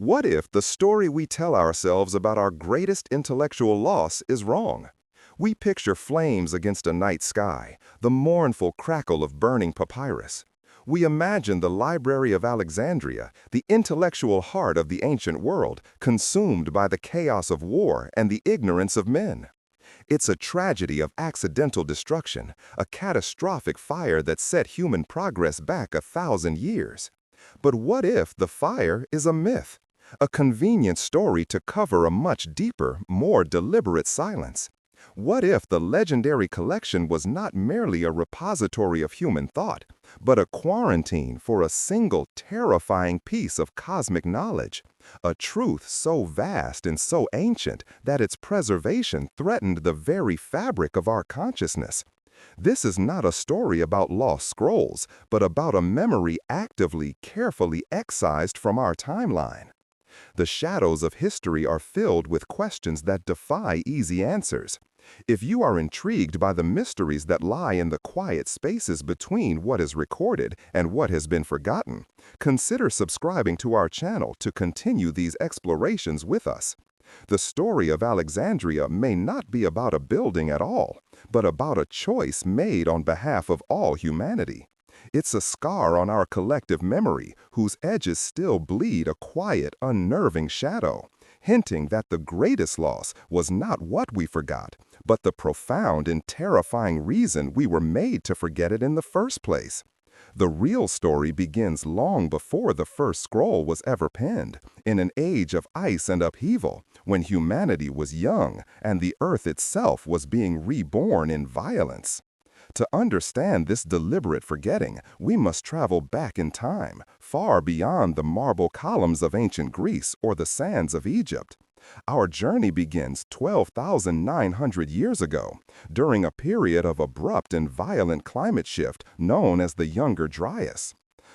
What if the story we tell ourselves about our greatest intellectual loss is wrong? We picture flames against a night sky, the mournful crackle of burning papyrus. We imagine the Library of Alexandria, the intellectual heart of the ancient world, consumed by the chaos of war and the ignorance of men. It's a tragedy of accidental destruction, a catastrophic fire that set human progress back 1,000 years. But what if the fire is a myth? A convenient story to cover a much deeper, more deliberate silence. What if the legendary collection was not merely a repository of human thought, but a quarantine for a single terrifying piece of cosmic knowledge? A truth so vast and so ancient that its preservation threatened the very fabric of our consciousness. This is not a story about lost scrolls, but about a memory actively, carefully excised from our timeline. The shadows of history are filled with questions that defy easy answers. If you are intrigued by the mysteries that lie in the quiet spaces between what is recorded and what has been forgotten, consider subscribing to our channel to continue these explorations with us. The story of Alexandria may not be about a building at all, but about a choice made on behalf of all humanity. It's a scar on our collective memory whose edges still bleed a quiet, unnerving shadow, hinting that the greatest loss was not what we forgot, but the profound and terrifying reason we were made to forget it in the first place. The real story begins long before the first scroll was ever penned, in an age of ice and upheaval, when humanity was young and the earth itself was being reborn in violence. To understand this deliberate forgetting, we must travel back in time, far beyond the marble columns of ancient Greece or the sands of Egypt. Our journey begins 12,900 years ago, during a period of abrupt and violent climate shift known as the Younger Dryas.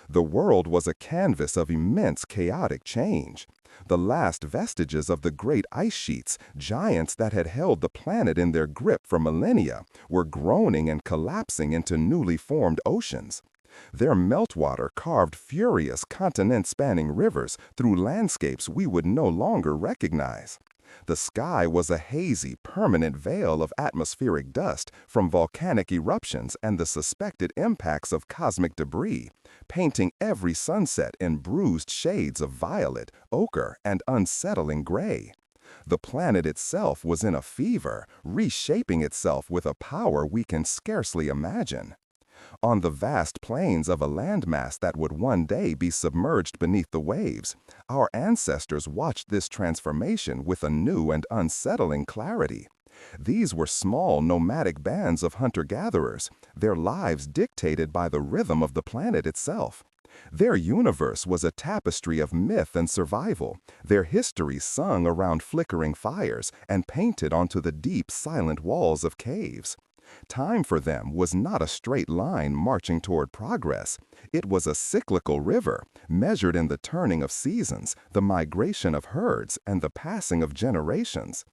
The world was a canvas of immense chaotic change. The last vestiges of the great ice sheets, giants that had held the planet in their grip for millennia, were groaning and collapsing into newly formed oceans. Their meltwater carved furious continent-spanning rivers through landscapes we would no longer recognize. The sky was a hazy, permanent veil of atmospheric dust from volcanic eruptions and the suspected impacts of cosmic debris, painting every sunset in bruised shades of violet, ochre, and unsettling gray. The planet itself was in a fever, reshaping itself with a power we can scarcely imagine. On the vast plains of a landmass that would one day be submerged beneath the waves, our ancestors watched this transformation with a new and unsettling clarity. These were small nomadic bands of hunter-gatherers, their lives dictated by the rhythm of the planet itself. Their universe was a tapestry of myth and survival, their history sung around flickering fires and painted onto the deep, silent walls of caves. Time for them was not a straight line marching toward progress. It was a cyclical river, measured in the turning of seasons, the migration of herds, and the passing of generations.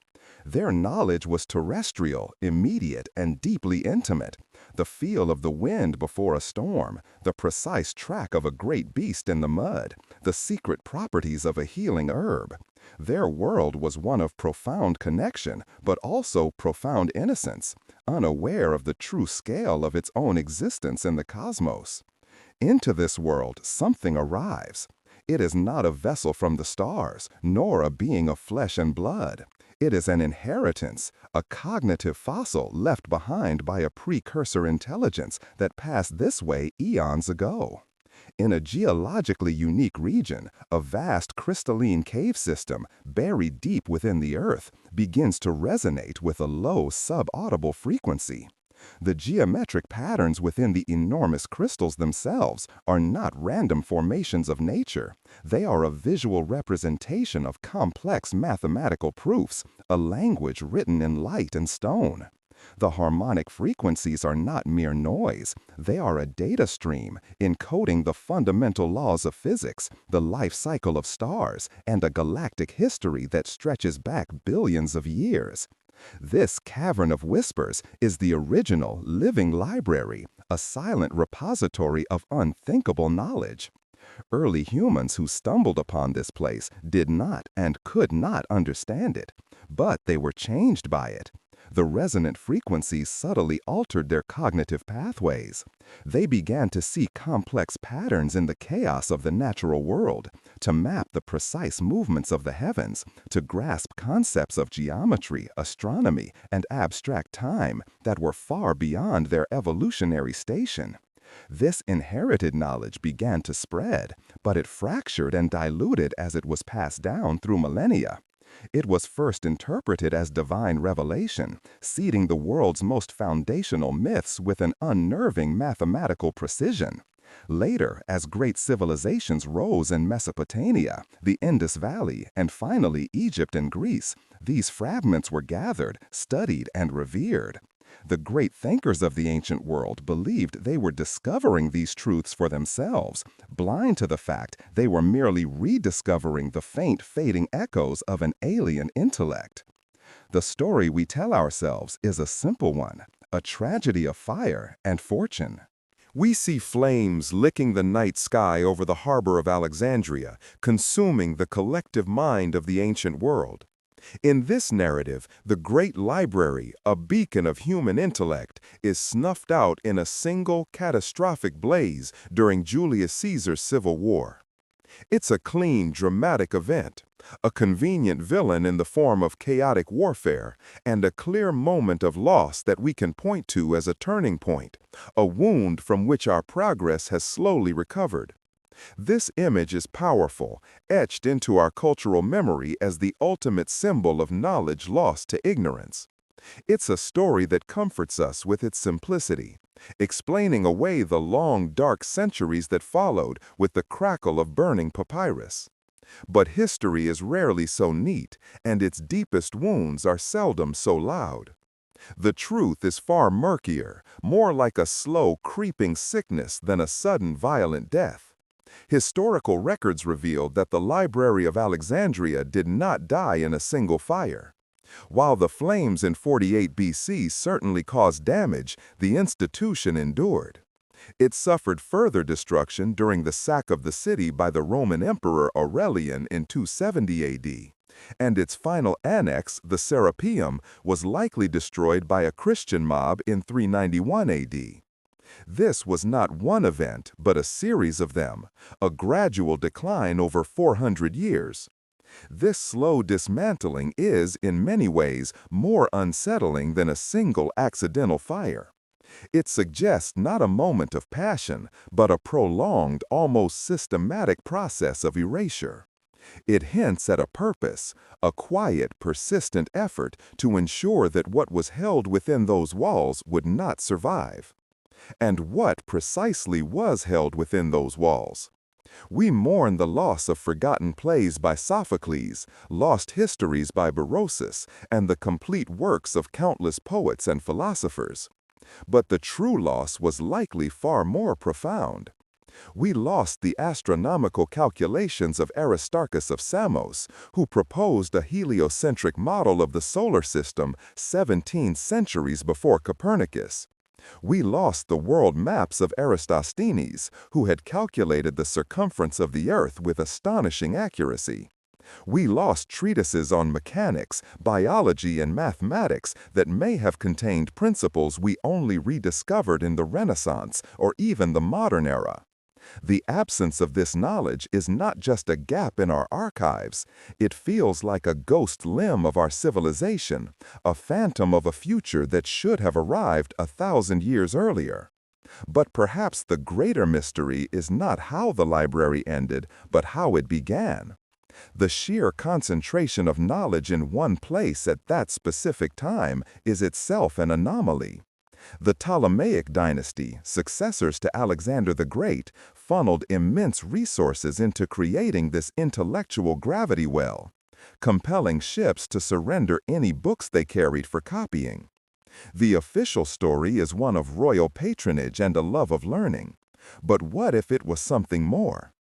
Their knowledge was terrestrial, immediate, and deeply intimate. The feel of the wind before a storm, the precise track of a great beast in the mud, the secret properties of a healing herb. Their world was one of profound connection, but also profound innocence, unaware of the true scale of its own existence in the cosmos. Into this world, something arrives. It is not a vessel from the stars, nor a being of flesh and blood. It is an inheritance, a cognitive fossil left behind by a precursor intelligence that passed this way eons ago. In a geologically unique region, a vast crystalline cave system, buried deep within the earth, begins to resonate with a low subaudible frequency. The geometric patterns within the enormous crystals themselves are not random formations of nature. They are a visual representation of complex mathematical proofs, a language written in light and stone. The harmonic frequencies are not mere noise. They are a data stream encoding the fundamental laws of physics, the life cycle of stars, and a galactic history that stretches back billions of years. This cavern of whispers is the original living library, a silent repository of unthinkable knowledge. Early humans who stumbled upon this place did not and could not understand it, but they were changed by it. The resonant frequencies subtly altered their cognitive pathways. They began to see complex patterns in the chaos of the natural world, to map the precise movements of the heavens, to grasp concepts of geometry, astronomy, and abstract time that were far beyond their evolutionary station. This inherited knowledge began to spread, but it fractured and diluted as it was passed down through millennia. It was first interpreted as divine revelation, seeding the world's most foundational myths with an unnerving mathematical precision. Later, as great civilizations rose in Mesopotamia, the Indus Valley, and finally Egypt and Greece, these fragments were gathered, studied, and revered. The great thinkers of the ancient world believed they were discovering these truths for themselves, blind to the fact they were merely rediscovering the faint, fading echoes of an alien intellect. The story we tell ourselves is a simple one, a tragedy of fire and fortune. We see flames licking the night sky over the harbor of Alexandria, consuming the collective mind of the ancient world. In this narrative, the great library, a beacon of human intellect, is snuffed out in a single catastrophic blaze during Julius Caesar's civil war. It's a clean, dramatic event, a convenient villain in the form of chaotic warfare, and a clear moment of loss that we can point to as a turning point, a wound from which our progress has slowly recovered. This image is powerful, etched into our cultural memory as the ultimate symbol of knowledge lost to ignorance. It's a story that comforts us with its simplicity, explaining away the long, dark centuries that followed with the crackle of burning papyrus. But history is rarely so neat, and its deepest wounds are seldom so loud. The truth is far murkier, more like a slow, creeping sickness than a sudden, violent death. Historical records revealed that the Library of Alexandria did not die in a single fire. While the flames in 48 BC certainly caused damage, the institution endured. It suffered further destruction during the sack of the city by the Roman Emperor Aurelian in 270 AD, and its final annex, the Serapeum, was likely destroyed by a Christian mob in 391 AD. This was not one event, but a series of them, a gradual decline over 400 years. This slow dismantling is, in many ways, more unsettling than a single accidental fire. It suggests not a moment of passion, but a prolonged, almost systematic process of erasure. It hints at a purpose, a quiet, persistent effort to ensure that what was held within those walls would not survive. And what precisely was held within those walls? We mourn the loss of forgotten plays by Sophocles, lost histories by Berosus, and the complete works of countless poets and philosophers. But the true loss was likely far more profound. We lost the astronomical calculations of Aristarchus of Samos, who proposed a heliocentric model of the solar system 17 centuries before Copernicus. We lost the world maps of Eratosthenes, who had calculated the circumference of the Earth with astonishing accuracy. We lost treatises on mechanics, biology, and mathematics that may have contained principles we only rediscovered in the Renaissance or even the modern era. The absence of this knowledge is not just a gap in our archives. It feels like a ghost limb of our civilization, a phantom of a future that should have arrived 1,000 years earlier. But perhaps the greater mystery is not how the library ended, but how it began. The sheer concentration of knowledge in one place at that specific time is itself an anomaly. The Ptolemaic dynasty, successors to Alexander the Great, funneled immense resources into creating this intellectual gravity well, compelling ships to surrender any books they carried for copying. The official story is one of royal patronage and a love of learning. But what if it was something more?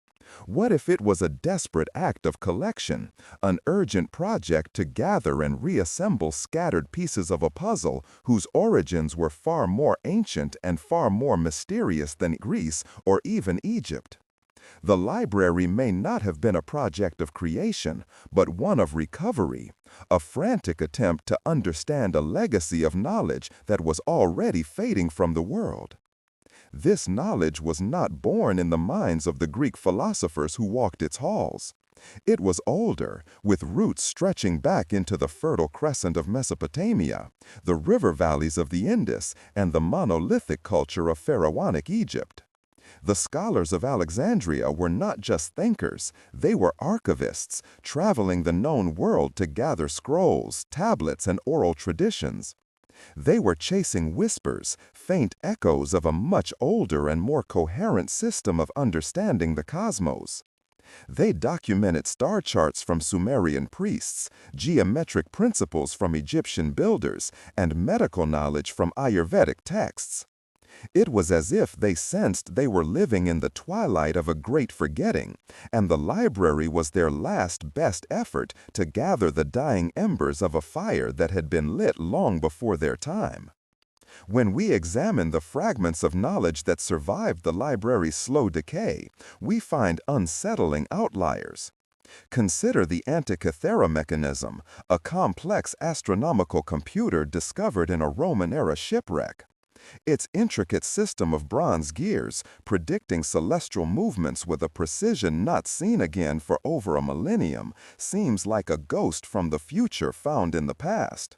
What if it was a desperate act of collection, an urgent project to gather and reassemble scattered pieces of a puzzle whose origins were far more ancient and far more mysterious than Greece or even Egypt? The library may not have been a project of creation, but one of recovery, a frantic attempt to understand a legacy of knowledge that was already fading from the world. This knowledge was not born in the minds of the Greek philosophers who walked its halls. It was older, with roots stretching back into the fertile crescent of Mesopotamia, the river valleys of the Indus, and the monolithic culture of pharaonic Egypt. The scholars of Alexandria were not just thinkers, they were archivists, traveling the known world to gather scrolls, tablets, and oral traditions. They were chasing whispers, faint echoes of a much older and more coherent system of understanding the cosmos. They documented star charts from Sumerian priests, geometric principles from Egyptian builders, and medical knowledge from Ayurvedic texts. It was as if they sensed they were living in the twilight of a great forgetting, and the library was their last best effort to gather the dying embers of a fire that had been lit long before their time. When we examine the fragments of knowledge that survived the library's slow decay, we find unsettling outliers. Consider the Antikythera mechanism, a complex astronomical computer discovered in a Roman-era shipwreck. Its intricate system of bronze gears, predicting celestial movements with a precision not seen again for over a millennium, seems like a ghost from the future found in the past.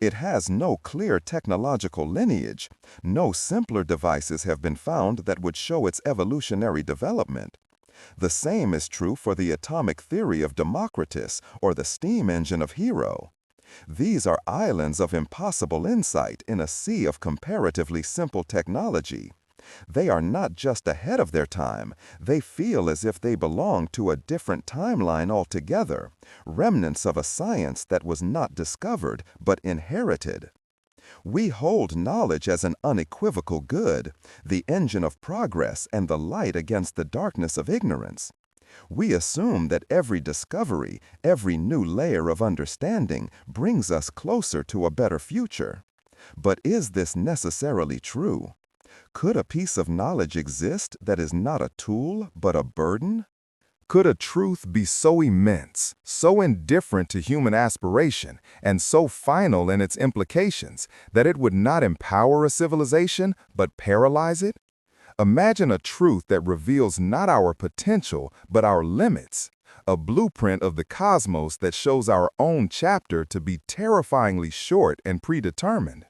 It has no clear technological lineage. No simpler devices have been found that would show its evolutionary development. The same is true for the atomic theory of Democritus or the steam engine of Hero. These are islands of impossible insight in a sea of comparatively simple technology. They are not just ahead of their time, they feel as if they belong to a different timeline altogether, remnants of a science that was not discovered but inherited. We hold knowledge as an unequivocal good, the engine of progress and the light against the darkness of ignorance. We assume that every discovery, every new layer of understanding brings us closer to a better future. But is this necessarily true? Could a piece of knowledge exist that is not a tool but a burden? Could a truth be so immense, so indifferent to human aspiration, and so final in its implications that it would not empower a civilization but paralyze it? Imagine a truth that reveals not our potential, but our limits. A blueprint of the cosmos that shows our own chapter to be terrifyingly short and predetermined.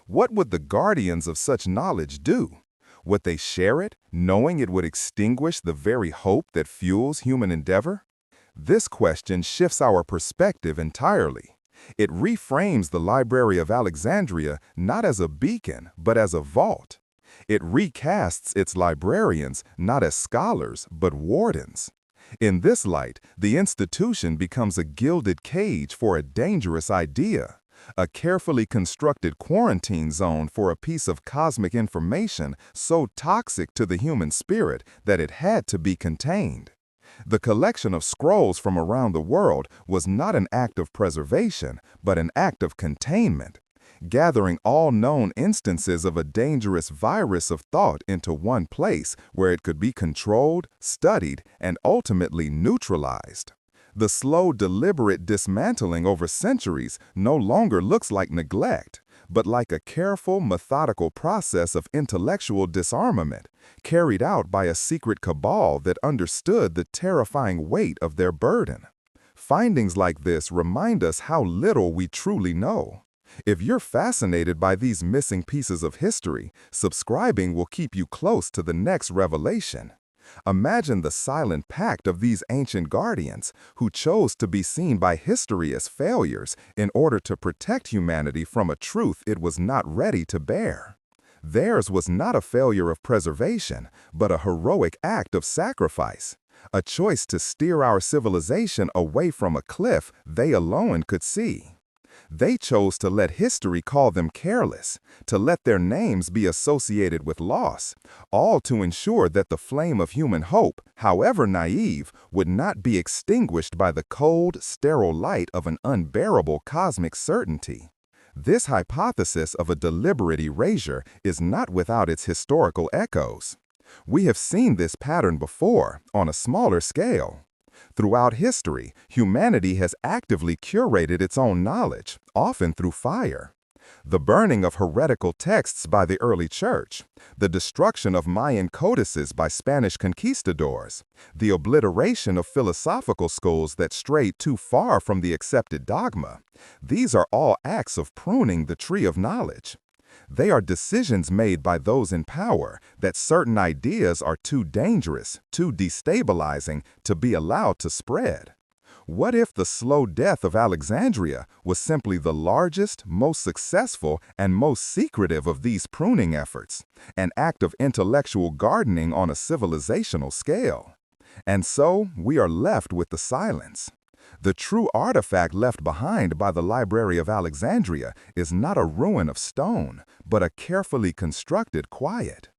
What would the guardians of such knowledge do? Would they share it, knowing it would extinguish the very hope that fuels human endeavor? This question shifts our perspective entirely. It reframes the Library of Alexandria not as a beacon, but as a vault. It recasts its librarians not as scholars, but wardens. In this light, the institution becomes a gilded cage for a dangerous idea, a carefully constructed quarantine zone for a piece of cosmic information so toxic to the human spirit that it had to be contained. The collection of scrolls from around the world was not an act of preservation, but an act of containment, gathering all known instances of a dangerous virus of thought into one place where it could be controlled, studied, and ultimately neutralized. The slow, deliberate dismantling over centuries no longer looks like neglect, but like a careful, methodical process of intellectual disarmament, carried out by a secret cabal that understood the terrifying weight of their burden. Findings like this remind us how little we truly know. If you're fascinated by these missing pieces of history, subscribing will keep you close to the next revelation. Imagine the silent pact of these ancient guardians who chose to be seen by history as failures in order to protect humanity from a truth it was not ready to bear. Theirs was not a failure of preservation, but a heroic act of sacrifice, a choice to steer our civilization away from a cliff they alone could see. They chose to let history call them careless, to let their names be associated with loss, all to ensure that the flame of human hope, however naive, would not be extinguished by the cold, sterile light of an unbearable cosmic certainty. This hypothesis of a deliberate erasure is not without its historical echoes. We have seen this pattern before, on a smaller scale. Throughout history, humanity has actively curated its own knowledge, often through fire. The burning of heretical texts by the early church, the destruction of Mayan codices by Spanish conquistadors, the obliteration of philosophical schools that strayed too far from the accepted dogma, these are all acts of pruning the tree of knowledge. They are decisions made by those in power that certain ideas are too dangerous, too destabilizing to be allowed to spread. What if the slow death of Alexandria was simply the largest, most successful, and most secretive of these pruning efforts, an act of intellectual gardening on a civilizational scale? And so we are left with the silence. The true artifact left behind by the Library of Alexandria is not a ruin of stone, but a carefully constructed quiet.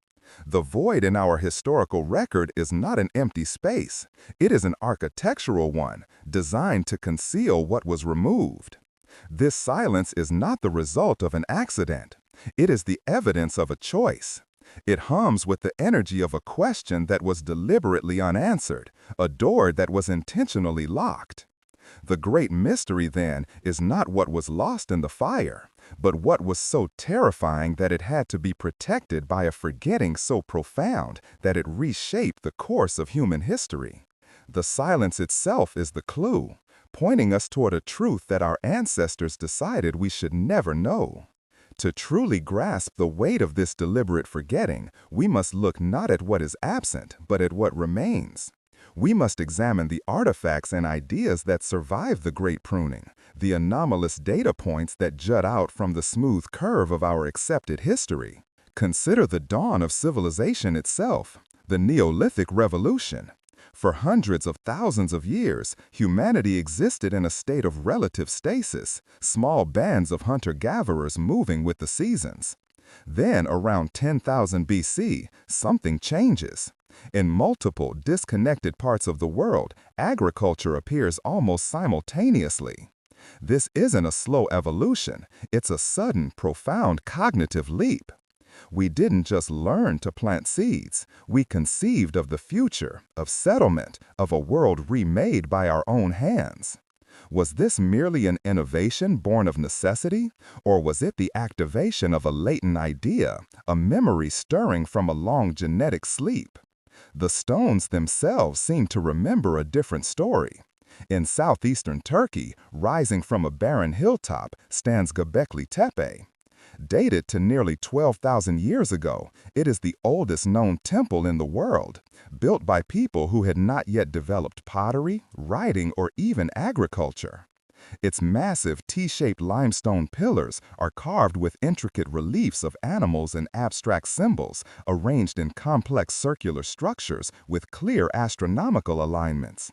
The void in our historical record is not an empty space. It is an architectural one, designed to conceal what was removed. This silence is not the result of an accident. It is the evidence of a choice. It hums with the energy of a question that was deliberately unanswered, a door that was intentionally locked. The great mystery, then, is not what was lost in the fire, but what was so terrifying that it had to be protected by a forgetting so profound that it reshaped the course of human history. The silence itself is the clue, pointing us toward a truth that our ancestors decided we should never know. To truly grasp the weight of this deliberate forgetting, we must look not at what is absent, but at what remains. We must examine the artifacts and ideas that survive the great pruning, the anomalous data points that jut out from the smooth curve of our accepted history. Consider the dawn of civilization itself, the Neolithic Revolution. For hundreds of thousands of years, humanity existed in a state of relative stasis, small bands of hunter-gatherers moving with the seasons. Then, around 10,000 BC, something changes. In multiple, disconnected parts of the world, agriculture appears almost simultaneously. This isn't a slow evolution, it's a sudden, profound cognitive leap. We didn't just learn to plant seeds, we conceived of the future, of settlement, of a world remade by our own hands. Was this merely an innovation born of necessity, or was it the activation of a latent idea, a memory stirring from a long genetic sleep? The stones themselves seem to remember a different story. In southeastern Turkey, rising from a barren hilltop, stands Göbekli Tepe. Dated to nearly 12,000 years ago, it is the oldest known temple in the world, built by people who had not yet developed pottery, writing, or even agriculture. Its massive T-shaped limestone pillars are carved with intricate reliefs of animals and abstract symbols, arranged in complex circular structures with clear astronomical alignments.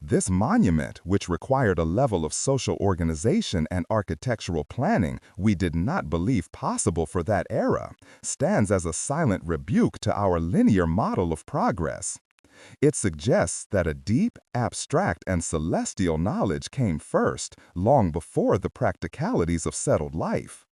This monument, which required a level of social organization and architectural planning we did not believe possible for that era, stands as a silent rebuke to our linear model of progress. It suggests that a deep, abstract, and celestial knowledge came first, long before the practicalities of settled life.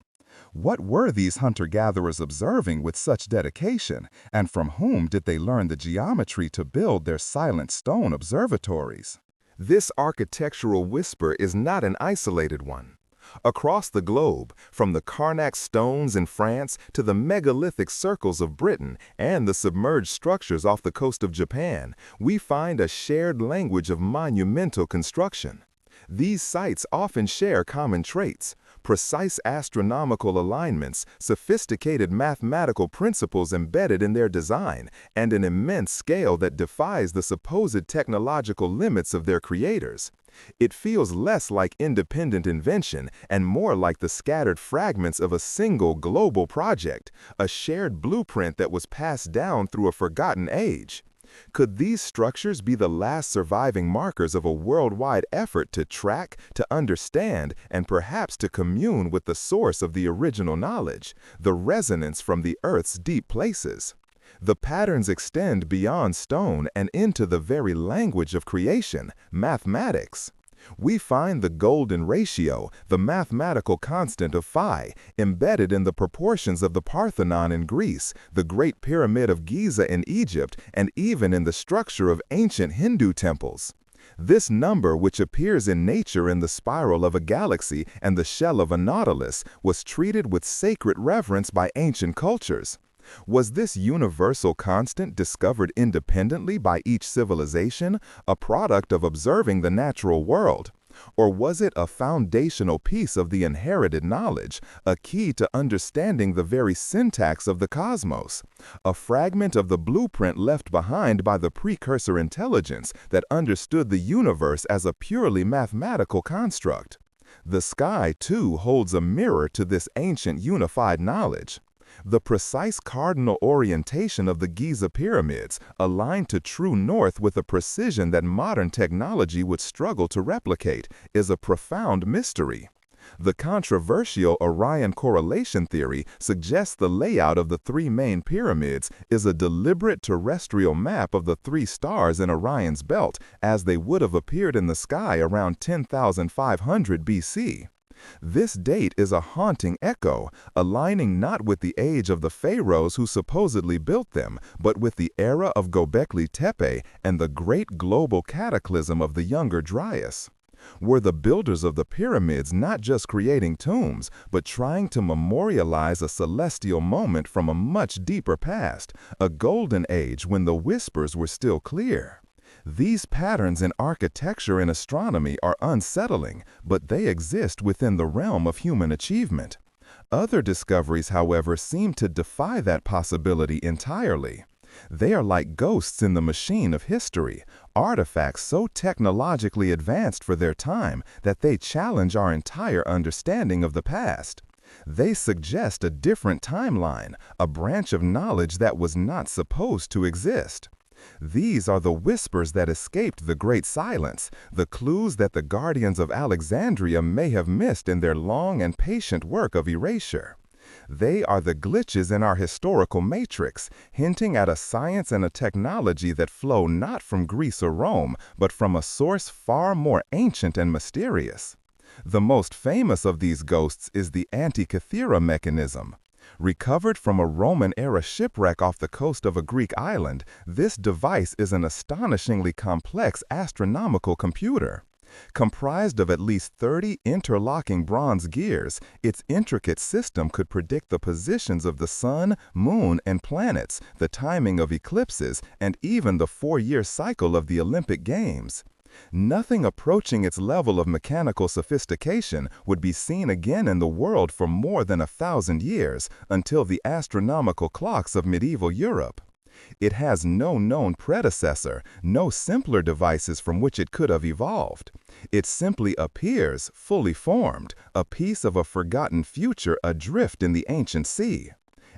What were these hunter-gatherers observing with such dedication, and from whom did they learn the geometry to build their silent stone observatories? This architectural whisper is not an isolated one. Across the globe, from the Karnak stones in France to the megalithic circles of Britain and the submerged structures off the coast of Japan, we find a shared language of monumental construction. These sites often share common traits: precise astronomical alignments, sophisticated mathematical principles embedded in their design, and an immense scale that defies the supposed technological limits of their creators. It feels less like independent invention and more like the scattered fragments of a single global project, a shared blueprint that was passed down through a forgotten age. Could these structures be the last surviving markers of a worldwide effort to track, to understand, and perhaps to commune with the source of the original knowledge, the resonance from the Earth's deep places? The patterns extend beyond stone and into the very language of creation, mathematics. We find the golden ratio, the mathematical constant of phi, embedded in the proportions of the Parthenon in Greece, the Great Pyramid of Giza in Egypt, and even in the structure of ancient Hindu temples. This number, which appears in nature in the spiral of a galaxy and the shell of a nautilus, was treated with sacred reverence by ancient cultures. Was this universal constant discovered independently by each civilization, a product of observing the natural world? Or was it a foundational piece of the inherited knowledge, a key to understanding the very syntax of the cosmos, a fragment of the blueprint left behind by the precursor intelligence that understood the universe as a purely mathematical construct? The sky, too, holds a mirror to this ancient unified knowledge. The precise cardinal orientation of the Giza pyramids, aligned to true north with a precision that modern technology would struggle to replicate, is a profound mystery. The controversial Orion correlation theory suggests the layout of the three main pyramids is a deliberate terrestrial map of the three stars in Orion's belt as they would have appeared in the sky around 10,500 BC. This date is a haunting echo, aligning not with the age of the pharaohs who supposedly built them, but with the era of Göbekli Tepe and the great global cataclysm of the Younger Dryas. Were the builders of the pyramids not just creating tombs, but trying to memorialize a celestial moment from a much deeper past, a golden age when the whispers were still clear? These patterns in architecture and astronomy are unsettling, but they exist within the realm of human achievement. Other discoveries, however, seem to defy that possibility entirely. They are like ghosts in the machine of history, artifacts so technologically advanced for their time that they challenge our entire understanding of the past. They suggest a different timeline, a branch of knowledge that was not supposed to exist. These are the whispers that escaped the Great Silence, the clues that the guardians of Alexandria may have missed in their long and patient work of erasure. They are the glitches in our historical matrix, hinting at a science and a technology that flow not from Greece or Rome, but from a source far more ancient and mysterious. The most famous of these ghosts is the Antikythera mechanism. Recovered from a Roman-era shipwreck off the coast of a Greek island, this device is an astonishingly complex astronomical computer. Comprised of at least 30 interlocking bronze gears, its intricate system could predict the positions of the sun, moon, and planets, the timing of eclipses, and even the 4-year cycle of the Olympic Games. Nothing approaching its level of mechanical sophistication would be seen again in the world for more than 1,000 years, until the astronomical clocks of medieval Europe. It has no known predecessor, no simpler devices from which it could have evolved. It simply appears, fully formed, a piece of a forgotten future adrift in the ancient sea.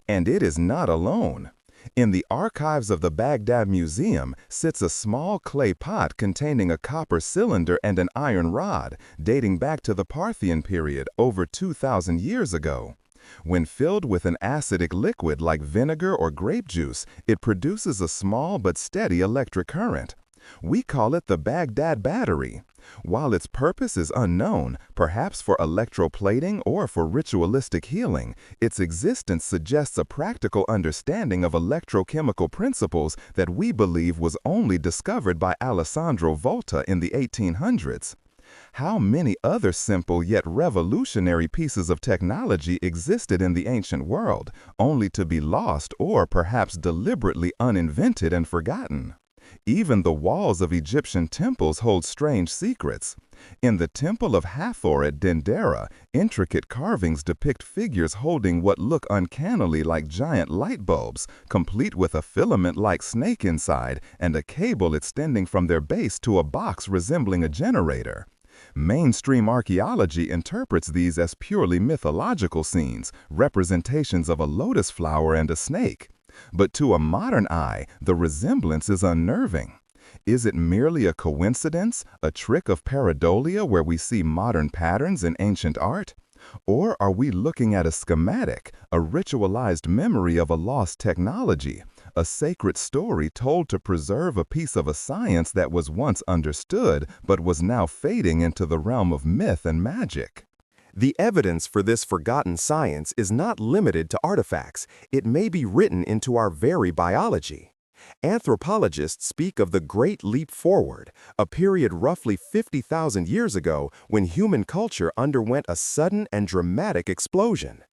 And it is not alone. In the archives of the Baghdad Museum sits a small clay pot containing a copper cylinder and an iron rod, dating back to the Parthian period over 2,000 years ago. When filled with an acidic liquid like vinegar or grape juice, it produces a small but steady electric current. We call it the Baghdad battery. While its purpose is unknown, perhaps for electroplating or for ritualistic healing, its existence suggests a practical understanding of electrochemical principles that we believe was only discovered by Alessandro Volta in the 1800s. How many other simple yet revolutionary pieces of technology existed in the ancient world, only to be lost or perhaps deliberately uninvented and forgotten? Even the walls of Egyptian temples hold strange secrets. In the Temple of Hathor at Dendera, intricate carvings depict figures holding what look uncannily like giant light bulbs, complete with a filament-like snake inside and a cable extending from their base to a box resembling a generator. Mainstream archaeology interprets these as purely mythological scenes, representations of a lotus flower and a snake. But to a modern eye, the resemblance is unnerving. Is it merely a coincidence, a trick of pareidolia where we see modern patterns in ancient art? Or are we looking at a schematic, a ritualized memory of a lost technology, a sacred story told to preserve a piece of a science that was once understood but was now fading into the realm of myth and magic. The evidence for this forgotten science is not limited to artifacts. It may be written into our very biology. Anthropologists speak of the Great Leap Forward, a period roughly 50,000 years ago when human culture underwent a sudden and dramatic explosion.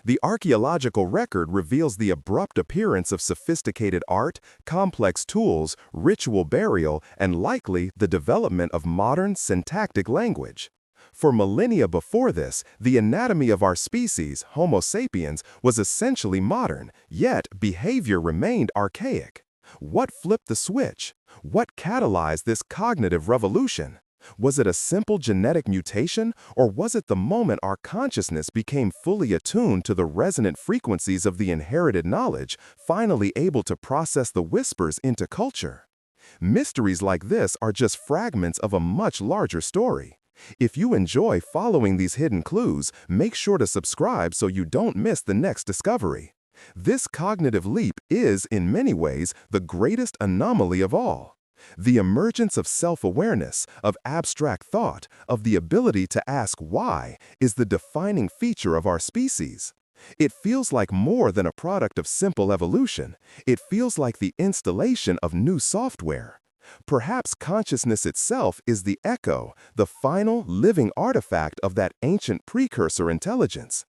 The archaeological record reveals the abrupt appearance of sophisticated art, complex tools, ritual burial, and likely the development of modern syntactic language. For millennia before this, the anatomy of our species, Homo sapiens, was essentially modern, yet behavior remained archaic. What flipped the switch? What catalyzed this cognitive revolution? Was it a simple genetic mutation, or was it the moment our consciousness became fully attuned to the resonant frequencies of the inherited knowledge, finally able to process the whispers into culture? Mysteries like this are just fragments of a much larger story. If you enjoy following these hidden clues, make sure to subscribe so you don't miss the next discovery. This cognitive leap is, in many ways, the greatest anomaly of all. The emergence of self-awareness, of abstract thought, of the ability to ask why, is the defining feature of our species. It feels like more than a product of simple evolution. It feels like the installation of new software. Perhaps consciousness itself is the echo, the final living artifact of that ancient precursor intelligence.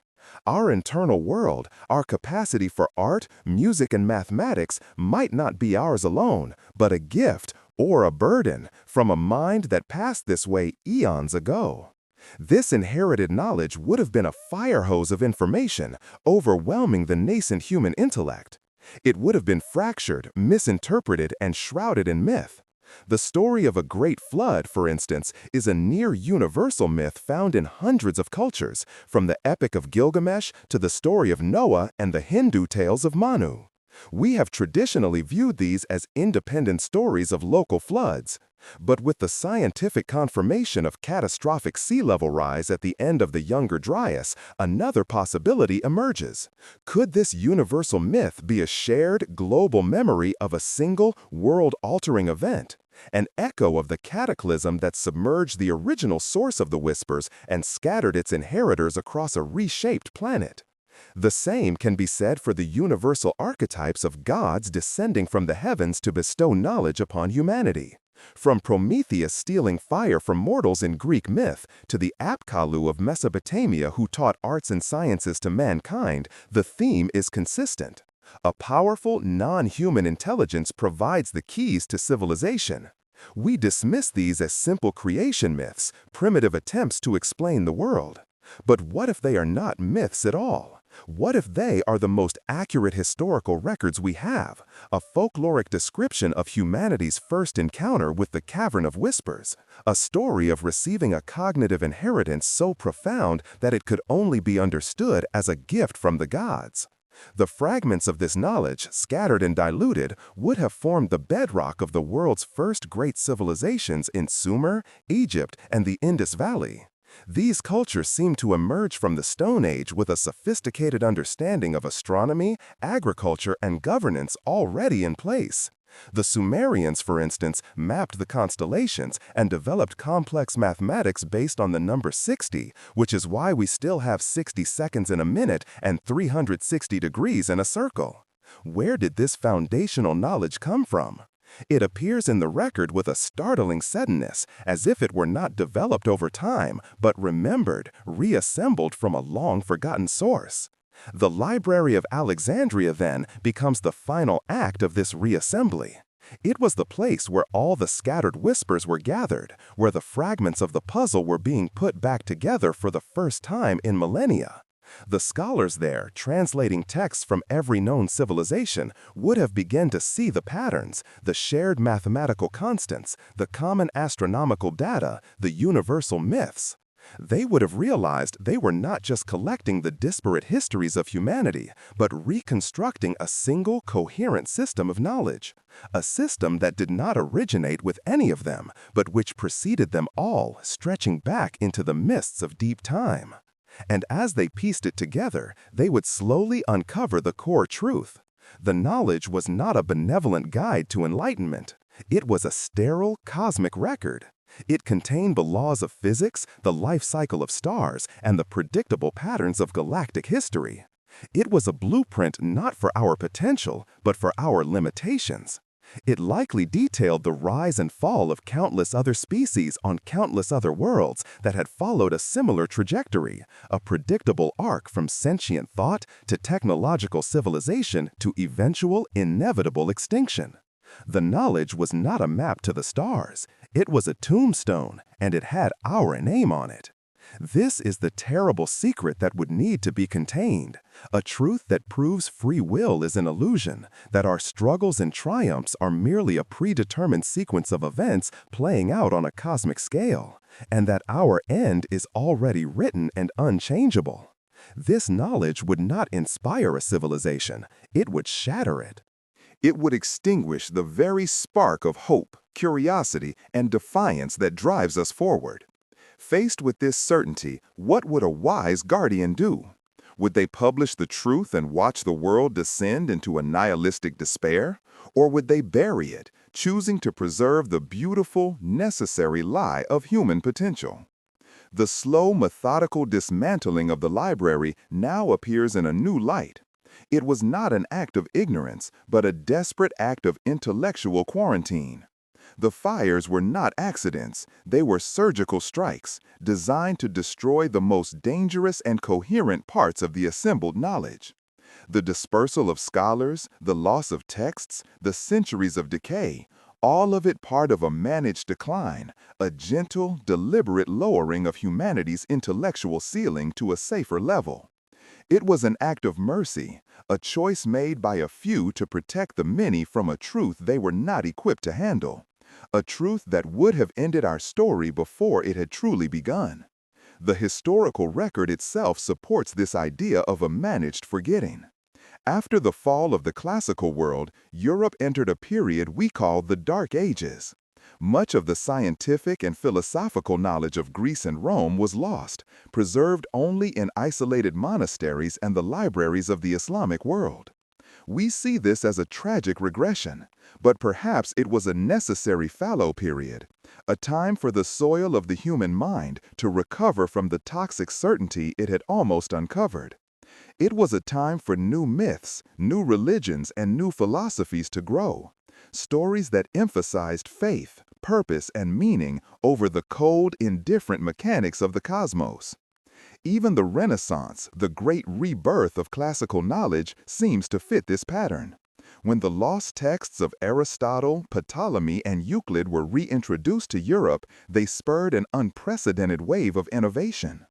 Our internal world, our capacity for art, music, and mathematics might not be ours alone, but a gift or a burden from a mind that passed this way eons ago. This inherited knowledge would have been a fire hose of information, overwhelming the nascent human intellect. It would have been fractured, misinterpreted, and shrouded in myth. The story of a great flood, for instance, is a near-universal myth found in hundreds of cultures, from the Epic of Gilgamesh to the story of Noah and the Hindu tales of Manu. We have traditionally viewed these as independent stories of local floods. But with the scientific confirmation of catastrophic sea level rise at the end of the Younger Dryas, another possibility emerges. Could this universal myth be a shared, global memory of a single, world-altering event? An echo of the cataclysm that submerged the original source of the whispers and scattered its inheritors across a reshaped planet? The same can be said for the universal archetypes of gods descending from the heavens to bestow knowledge upon humanity. From Prometheus stealing fire from mortals in Greek myth to the Apkallu of Mesopotamia who taught arts and sciences to mankind, the theme is consistent. A powerful, non-human intelligence provides the keys to civilization. We dismiss these as simple creation myths, primitive attempts to explain the world. But what if they are not myths at all? What if they are the most accurate historical records we have, a folkloric description of humanity's first encounter with the Cavern of Whispers, a story of receiving a cognitive inheritance so profound that it could only be understood as a gift from the gods? The fragments of this knowledge, scattered and diluted, would have formed the bedrock of the world's first great civilizations in Sumer, Egypt, and the Indus Valley. These cultures seem to emerge from the Stone Age with a sophisticated understanding of astronomy, agriculture, and governance already in place. The Sumerians, for instance, mapped the constellations and developed complex mathematics based on the number 60, which is why we still have 60 seconds in a minute and 360 degrees in a circle. Where did this foundational knowledge come from? It appears in the record with a startling suddenness, as if it were not developed over time, but remembered, reassembled from a long-forgotten source. The Library of Alexandria, then, becomes the final act of this reassembly. It was the place where all the scattered whispers were gathered, where the fragments of the puzzle were being put back together for the first time in millennia. The scholars there, translating texts from every known civilization, would have begun to see the patterns, the shared mathematical constants, the common astronomical data, the universal myths. They would have realized they were not just collecting the disparate histories of humanity, but reconstructing a single coherent system of knowledge. A system that did not originate with any of them, but which preceded them all, stretching back into the mists of deep time. And as they pieced it together, they would slowly uncover the core truth. The knowledge was not a benevolent guide to enlightenment. It was a sterile cosmic record. It contained the laws of physics, the life cycle of stars, and the predictable patterns of galactic history. It was a blueprint not for our potential, but for our limitations. It likely detailed the rise and fall of countless other species on countless other worlds that had followed a similar trajectory, a predictable arc from sentient thought to technological civilization to eventual, inevitable extinction. The knowledge was not a map to the stars. It was a tombstone, and it had our name on it. This is the terrible secret that would need to be contained, a truth that proves free will is an illusion, that our struggles and triumphs are merely a predetermined sequence of events playing out on a cosmic scale, and that our end is already written and unchangeable. This knowledge would not inspire a civilization, it would shatter it. It would extinguish the very spark of hope, curiosity, and defiance that drives us forward. Faced with this certainty, what would a wise guardian do? Would they publish the truth and watch the world descend into a nihilistic despair? Or would they bury it, choosing to preserve the beautiful, necessary lie of human potential? The slow, methodical dismantling of the library now appears in a new light. It was not an act of ignorance, but a desperate act of intellectual quarantine. The fires were not accidents, they were surgical strikes, designed to destroy the most dangerous and coherent parts of the assembled knowledge. The dispersal of scholars, the loss of texts, the centuries of decay, all of it part of a managed decline, a gentle, deliberate lowering of humanity's intellectual ceiling to a safer level. It was an act of mercy, a choice made by a few to protect the many from a truth they were not equipped to handle. A truth that would have ended our story before it had truly begun. The historical record itself supports this idea of a managed forgetting. After the fall of the classical world, Europe entered a period we call the Dark Ages. Much of the scientific and philosophical knowledge of Greece and Rome was lost, preserved only in isolated monasteries and the libraries of the Islamic world. We see this as a tragic regression, but perhaps it was a necessary fallow period, a time for the soil of the human mind to recover from the toxic certainty it had almost uncovered. It was a time for new myths, new religions, and new philosophies to grow, stories that emphasized faith, purpose, and meaning over the cold, indifferent mechanics of the cosmos. Even the Renaissance, the great rebirth of classical knowledge, seems to fit this pattern. When the lost texts of Aristotle, Ptolemy, and Euclid were reintroduced to Europe, they spurred an unprecedented wave of innovation.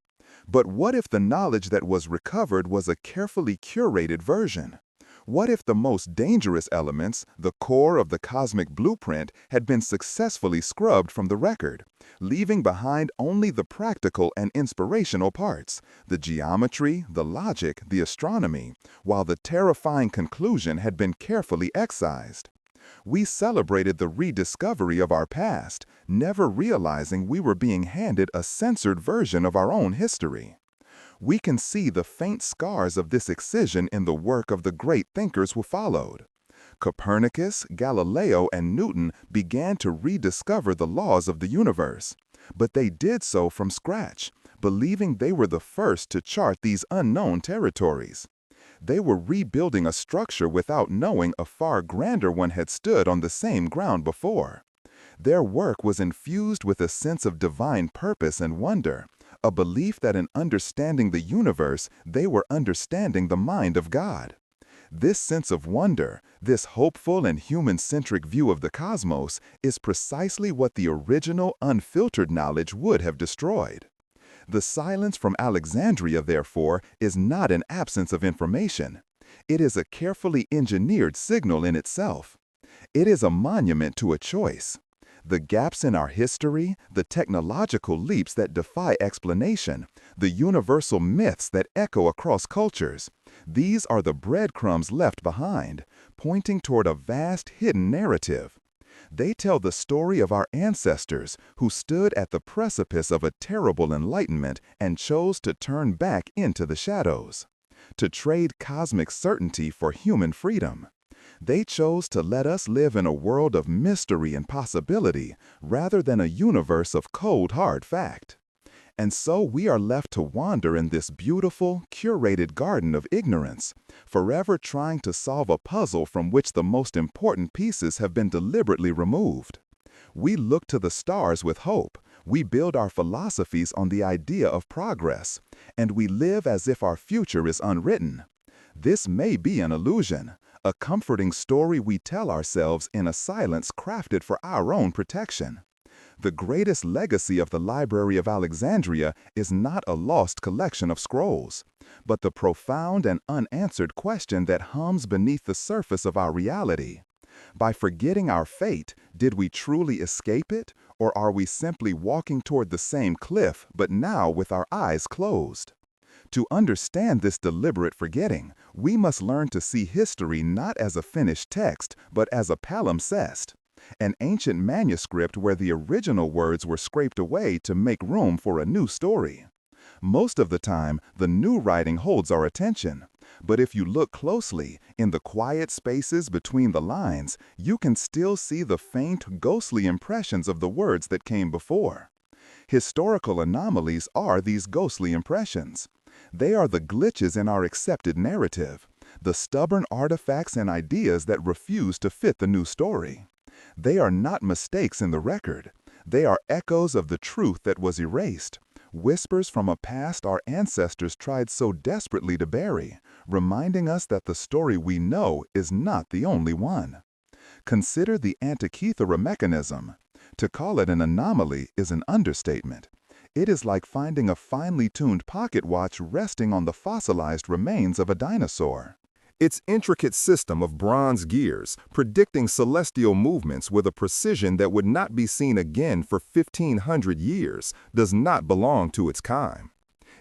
But what if the knowledge that was recovered was a carefully curated version? What if the most dangerous elements, the core of the cosmic blueprint, had been successfully scrubbed from the record, leaving behind only the practical and inspirational parts, the geometry, the logic, the astronomy, while the terrifying conclusion had been carefully excised? We celebrated the rediscovery of our past, never realizing we were being handed a censored version of our own history. We can see the faint scars of this excision in the work of the great thinkers who followed. Copernicus, Galileo, and Newton began to rediscover the laws of the universe, but they did so from scratch, believing they were the first to chart these unknown territories. They were rebuilding a structure without knowing a far grander one had stood on the same ground before. Their work was infused with a sense of divine purpose and wonder, a belief that in understanding the universe, they were understanding the mind of God. This sense of wonder, this hopeful and human-centric view of the cosmos, is precisely what the original, unfiltered knowledge would have destroyed. The silence from Alexandria, therefore, is not an absence of information. It is a carefully engineered signal in itself. It is a monument to a choice. The gaps in our history, the technological leaps that defy explanation, the universal myths that echo across cultures, these are the breadcrumbs left behind, pointing toward a vast hidden narrative. They tell the story of our ancestors who stood at the precipice of a terrible enlightenment and chose to turn back into the shadows. to trade cosmic certainty for human freedom. They chose to let us live in a world of mystery and possibility rather than a universe of cold, hard fact. And so we are left to wander in this beautiful, curated garden of ignorance, forever trying to solve a puzzle from which the most important pieces have been deliberately removed. We look to the stars with hope, we build our philosophies on the idea of progress, and we live as if our future is unwritten. This may be an illusion, a comforting story we tell ourselves in a silence crafted for our own protection. The greatest legacy of the Library of Alexandria is not a lost collection of scrolls, but the profound and unanswered question that hums beneath the surface of our reality. By forgetting our fate, did we truly escape it, or are we simply walking toward the same cliff, but now with our eyes closed? To understand this deliberate forgetting, we must learn to see history not as a finished text, but as a palimpsest, an ancient manuscript where the original words were scraped away to make room for a new story. Most of the time, the new writing holds our attention. But if you look closely, in the quiet spaces between the lines, you can still see the faint, ghostly impressions of the words that came before. Historical anomalies are these ghostly impressions. They are the glitches in our accepted narrative, the stubborn artifacts and ideas that refuse to fit the new story. They are not mistakes in the record. They are echoes of the truth that was erased, whispers from a past our ancestors tried so desperately to bury, reminding us that the story we know is not the only one. Consider the Antikythera mechanism. To call it an anomaly is an understatement. It is like finding a finely tuned pocket watch resting on the fossilized remains of a dinosaur. Its intricate system of bronze gears, predicting celestial movements with a precision that would not be seen again for 1,500 years, does not belong to its kind.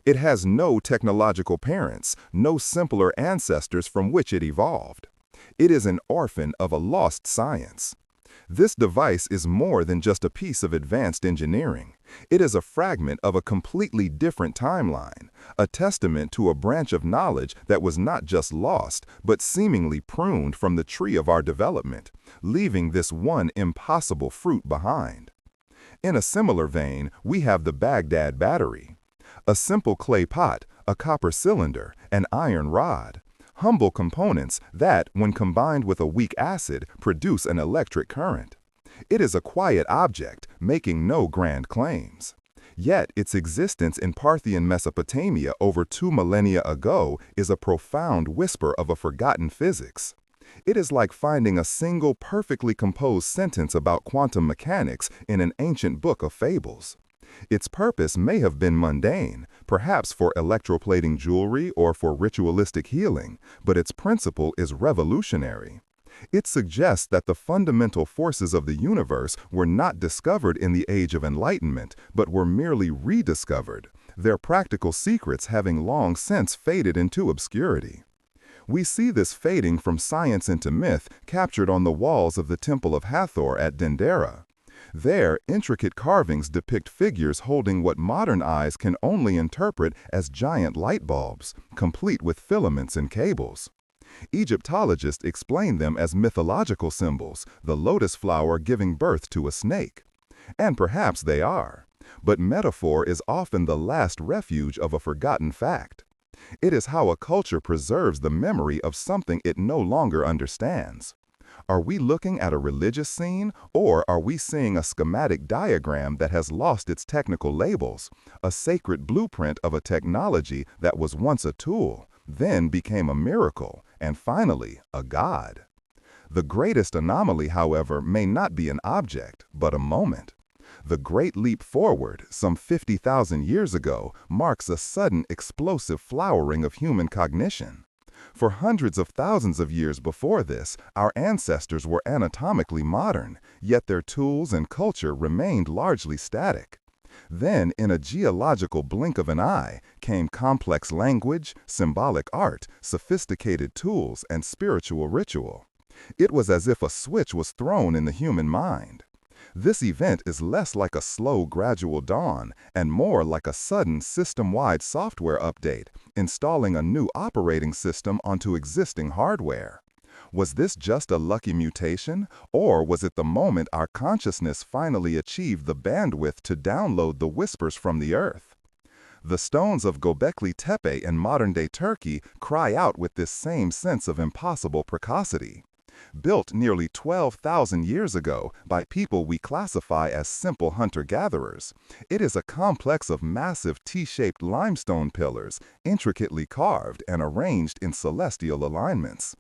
It has no technological parents, no simpler ancestors from which it evolved. It is an orphan of a lost science. This device is more than just a piece of advanced engineering. It is a fragment of a completely different timeline, a testament to a branch of knowledge that was not just lost, but seemingly pruned from the tree of our development, leaving this one impossible fruit behind. In a similar vein, we have the Baghdad battery. A simple clay pot, a copper cylinder, an iron rod. Humble components that, when combined with a weak acid, produce an electric current. It is a quiet object, making no grand claims. Yet its existence in Parthian Mesopotamia over 2 millennia ago is a profound whisper of a forgotten physics. It is like finding a single perfectly composed sentence about quantum mechanics in an ancient book of fables. Its purpose may have been mundane, perhaps for electroplating jewelry or for ritualistic healing, but its principle is revolutionary. It suggests that the fundamental forces of the universe were not discovered in the Age of Enlightenment, but were merely rediscovered, their practical secrets having long since faded into obscurity. We see this fading from science into myth captured on the walls of the Temple of Hathor at Dendera. There, intricate carvings depict figures holding what modern eyes can only interpret as giant light bulbs, complete with filaments and cables. Egyptologists explain them as mythological symbols, the lotus flower giving birth to a snake. And perhaps they are. But metaphor is often the last refuge of a forgotten fact. It is how a culture preserves the memory of something it no longer understands. Are we looking at a religious scene, or are we seeing a schematic diagram that has lost its technical labels, a sacred blueprint of a technology that was once a tool, then became a miracle, and finally, a god? The greatest anomaly, however, may not be an object, but a moment. The Great Leap Forward, some 50,000 years ago, marks a sudden explosive flowering of human cognition. For hundreds of thousands of years before this, our ancestors were anatomically modern, yet their tools and culture remained largely static. Then, in a geological blink of an eye, came complex language, symbolic art, sophisticated tools, and spiritual ritual. It was as if a switch was thrown in the human mind. This event is less like a slow, gradual dawn and more like a sudden system-wide software update, installing a new operating system onto existing hardware. Was this just a lucky mutation, or was it the moment our consciousness finally achieved the bandwidth to download the whispers from the earth? The stones of Göbekli Tepe in modern-day Turkey cry out with this same sense of impossible precocity. Built nearly 12,000 years ago by people we classify as simple hunter-gatherers, it is a complex of massive T-shaped limestone pillars, intricately carved and arranged in celestial alignments.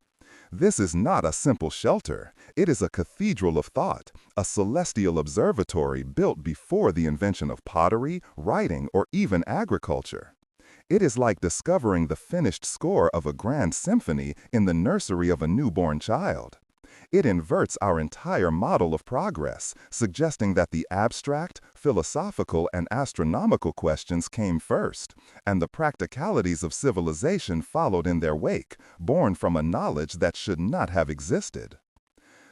This is not a simple shelter. It is a cathedral of thought, a celestial observatory built before the invention of pottery, writing, or even agriculture. It is like discovering the finished score of a grand symphony in the nursery of a newborn child. It inverts our entire model of progress, suggesting that the abstract, philosophical, and astronomical questions came first, and the practicalities of civilization followed in their wake, born from a knowledge that should not have existed.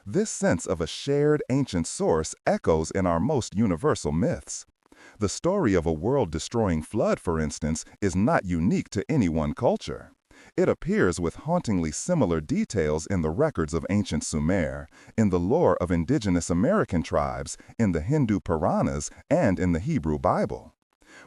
This sense of a shared ancient source echoes in our most universal myths. The story of a world-destroying flood, for instance, is not unique to any one culture. It appears with hauntingly similar details in the records of ancient Sumer, in the lore of indigenous American tribes, in the Hindu Puranas, and in the Hebrew Bible.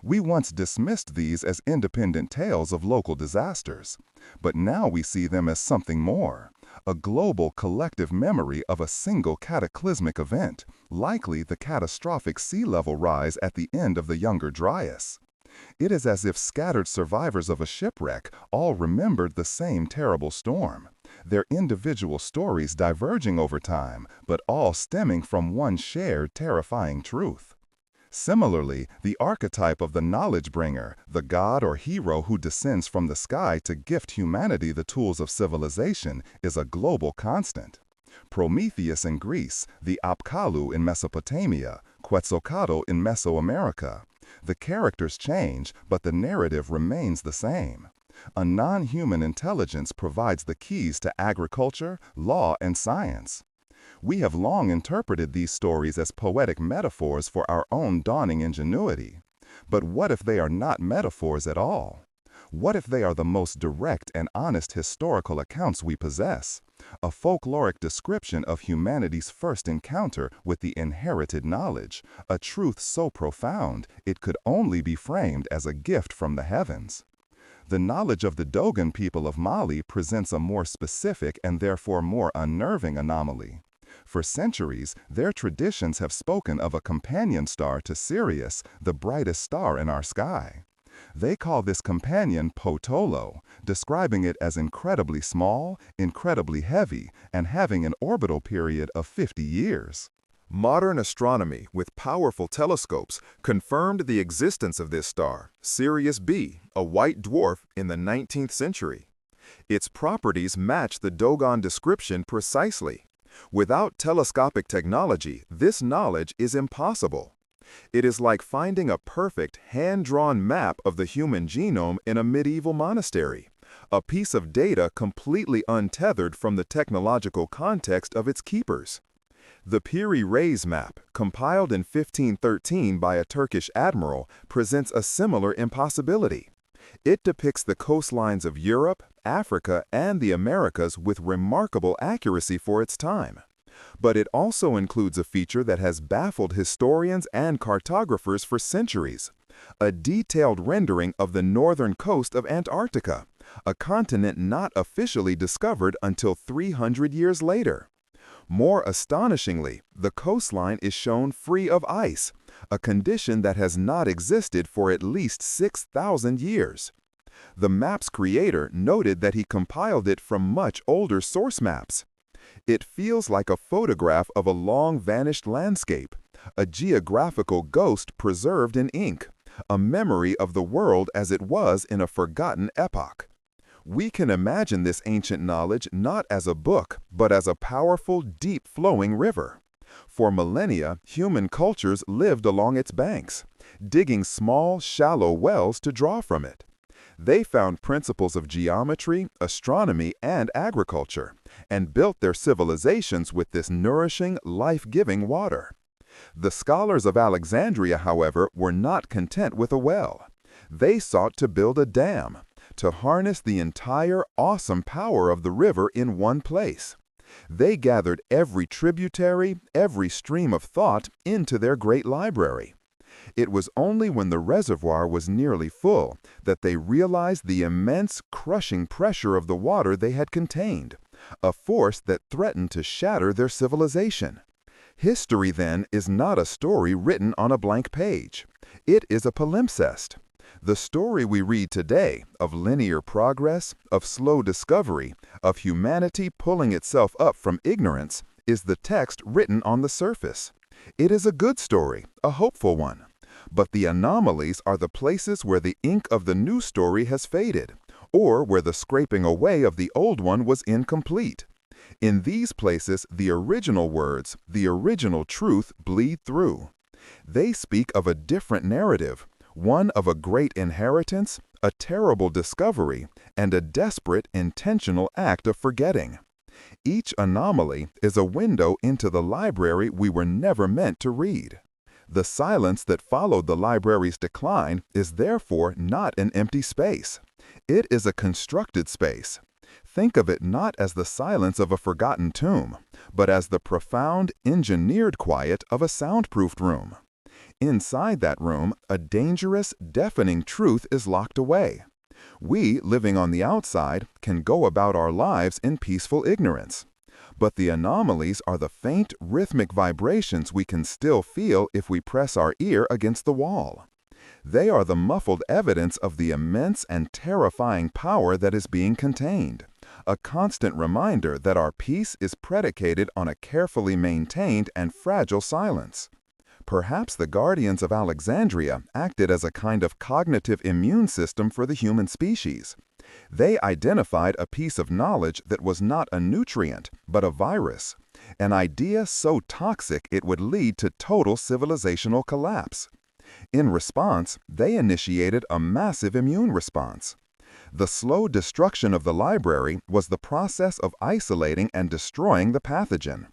We once dismissed these as independent tales of local disasters, but now we see them as something more, a global collective memory of a single cataclysmic event, likely the catastrophic sea level rise at the end of the Younger Dryas. It is as if scattered survivors of a shipwreck all remembered the same terrible storm, their individual stories diverging over time, but all stemming from one shared terrifying truth. Similarly, the archetype of the knowledge bringer, the god or hero who descends from the sky to gift humanity the tools of civilization, is a global constant. Prometheus in Greece, the Apkallu in Mesopotamia, Quetzalcoatl in Mesoamerica. The characters change, but the narrative remains the same. A non-human intelligence provides the keys to agriculture, law, and science. We have long interpreted these stories as poetic metaphors for our own dawning ingenuity. But what if they are not metaphors at all? What if they are the most direct and honest historical accounts we possess? A folkloric description of humanity's first encounter with the inherited knowledge, a truth so profound it could only be framed as a gift from the heavens. The knowledge of the Dogon people of Mali presents a more specific and therefore more unnerving anomaly. For centuries, their traditions have spoken of a companion star to Sirius, the brightest star in our sky. They call this companion Potolo, describing it as incredibly small, incredibly heavy, and having an orbital period of 50 years. Modern astronomy, with powerful telescopes, confirmed the existence of this star, Sirius B, a white dwarf, in the 19th century. Its properties match the Dogon description precisely. Without telescopic technology, this knowledge is impossible. It is like finding a perfect, hand-drawn map of the human genome in a medieval monastery, a piece of data completely untethered from the technological context of its keepers. The Piri Reis map, compiled in 1513 by a Turkish admiral, presents a similar impossibility. It depicts the coastlines of Europe, Africa, and the Americas with remarkable accuracy for its time. But it also includes a feature that has baffled historians and cartographers for centuries: a detailed rendering of the northern coast of Antarctica, a continent not officially discovered until 300 years later. More astonishingly, the coastline is shown free of ice, a condition that has not existed for at least 6,000 years. The map's creator noted that he compiled it from much older source maps. It feels like a photograph of a long-vanished landscape, a geographical ghost preserved in ink, a memory of the world as it was in a forgotten epoch. We can imagine this ancient knowledge not as a book, but as a powerful, deep-flowing river. For millennia, human cultures lived along its banks, digging small, shallow wells to draw from it. They found principles of geometry, astronomy, and agriculture, and built their civilizations with this nourishing, life-giving water. The scholars of Alexandria, however, were not content with a well. They sought to build a dam, to harness the entire awesome power of the river in one place. They gathered every tributary, every stream of thought into their great library. It was only when the reservoir was nearly full that they realized the immense, crushing pressure of the water they had contained, a force that threatened to shatter their civilization. History, then, is not a story written on a blank page. It is a palimpsest. The story we read today of linear progress, of slow discovery, of humanity pulling itself up from ignorance, is the text written on the surface. It is a good story, a hopeful one. But the anomalies are the places where the ink of the new story has faded, or where the scraping away of the old one was incomplete. In these places, the original words, the original truth bleed through. They speak of a different narrative, one of a great inheritance, a terrible discovery, and a desperate, intentional act of forgetting. Each anomaly is a window into the library we were never meant to read. The silence that followed the library's decline is therefore not an empty space. It is a constructed space. Think of it not as the silence of a forgotten tomb, but as the profound, engineered quiet of a soundproofed room. Inside that room, a dangerous, deafening truth is locked away. We, living on the outside, can go about our lives in peaceful ignorance. But the anomalies are the faint, rhythmic vibrations we can still feel if we press our ear against the wall. They are the muffled evidence of the immense and terrifying power that is being contained, a constant reminder that our peace is predicated on a carefully maintained and fragile silence. Perhaps the guardians of Alexandria acted as a kind of cognitive immune system for the human species. They identified a piece of knowledge that was not a nutrient, but a virus, an idea so toxic it would lead to total civilizational collapse. In response, they initiated a massive immune response. The slow destruction of the library was the process of isolating and destroying the pathogen.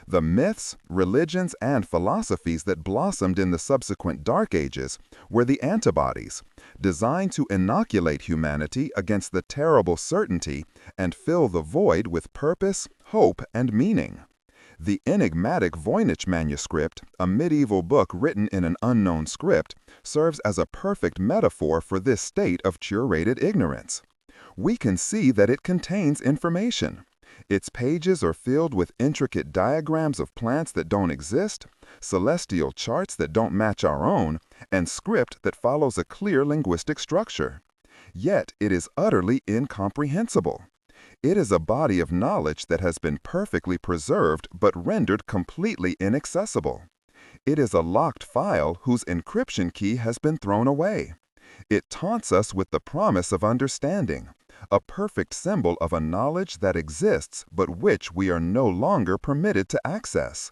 The myths, religions, and philosophies that blossomed in the subsequent Dark Ages were the antibodies, designed to inoculate humanity against the terrible certainty and fill the void with purpose, hope, and meaning. The enigmatic Voynich manuscript, a medieval book written in an unknown script, serves as a perfect metaphor for this state of curated ignorance. We can see that it contains information. Its pages are filled with intricate diagrams of plants that don't exist, celestial charts that don't match our own, and script that follows a clear linguistic structure. Yet it is utterly incomprehensible. It is a body of knowledge that has been perfectly preserved but rendered completely inaccessible. It is a locked file whose encryption key has been thrown away. It taunts us with the promise of understanding, a perfect symbol of a knowledge that exists but which we are no longer permitted to access.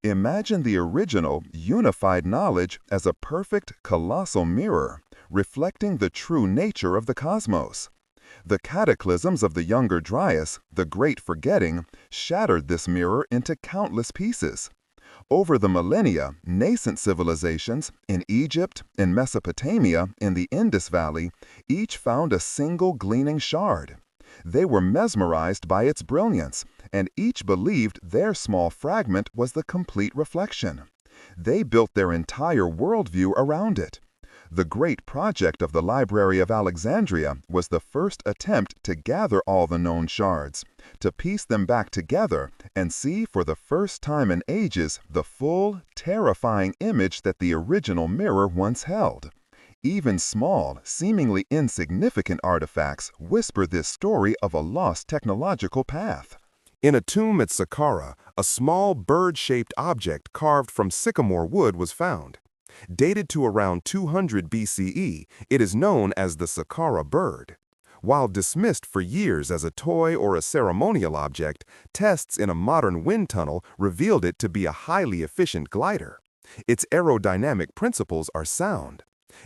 Imagine the original, unified knowledge as a perfect, colossal mirror, reflecting the true nature of the cosmos. The cataclysms of the Younger Dryas, the Great Forgetting, shattered this mirror into countless pieces. Over the millennia, nascent civilizations in Egypt, in Mesopotamia, in the Indus Valley, each found a single gleaming shard. They were mesmerized by its brilliance, and each believed their small fragment was the complete reflection. They built their entire worldview around it. The great project of the Library of Alexandria was the first attempt to gather all the known shards, to piece them back together and see for the first time in ages the full, terrifying image that the original mirror once held. Even small, seemingly insignificant artifacts whisper this story of a lost technological path. In a tomb at Saqqara, a small bird-shaped object carved from sycamore wood was found. Dated to around 200 BCE, it is known as the Saqqara bird. While dismissed for years as a toy or a ceremonial object, tests in a modern wind tunnel revealed it to be a highly efficient glider. Its aerodynamic principles are sound.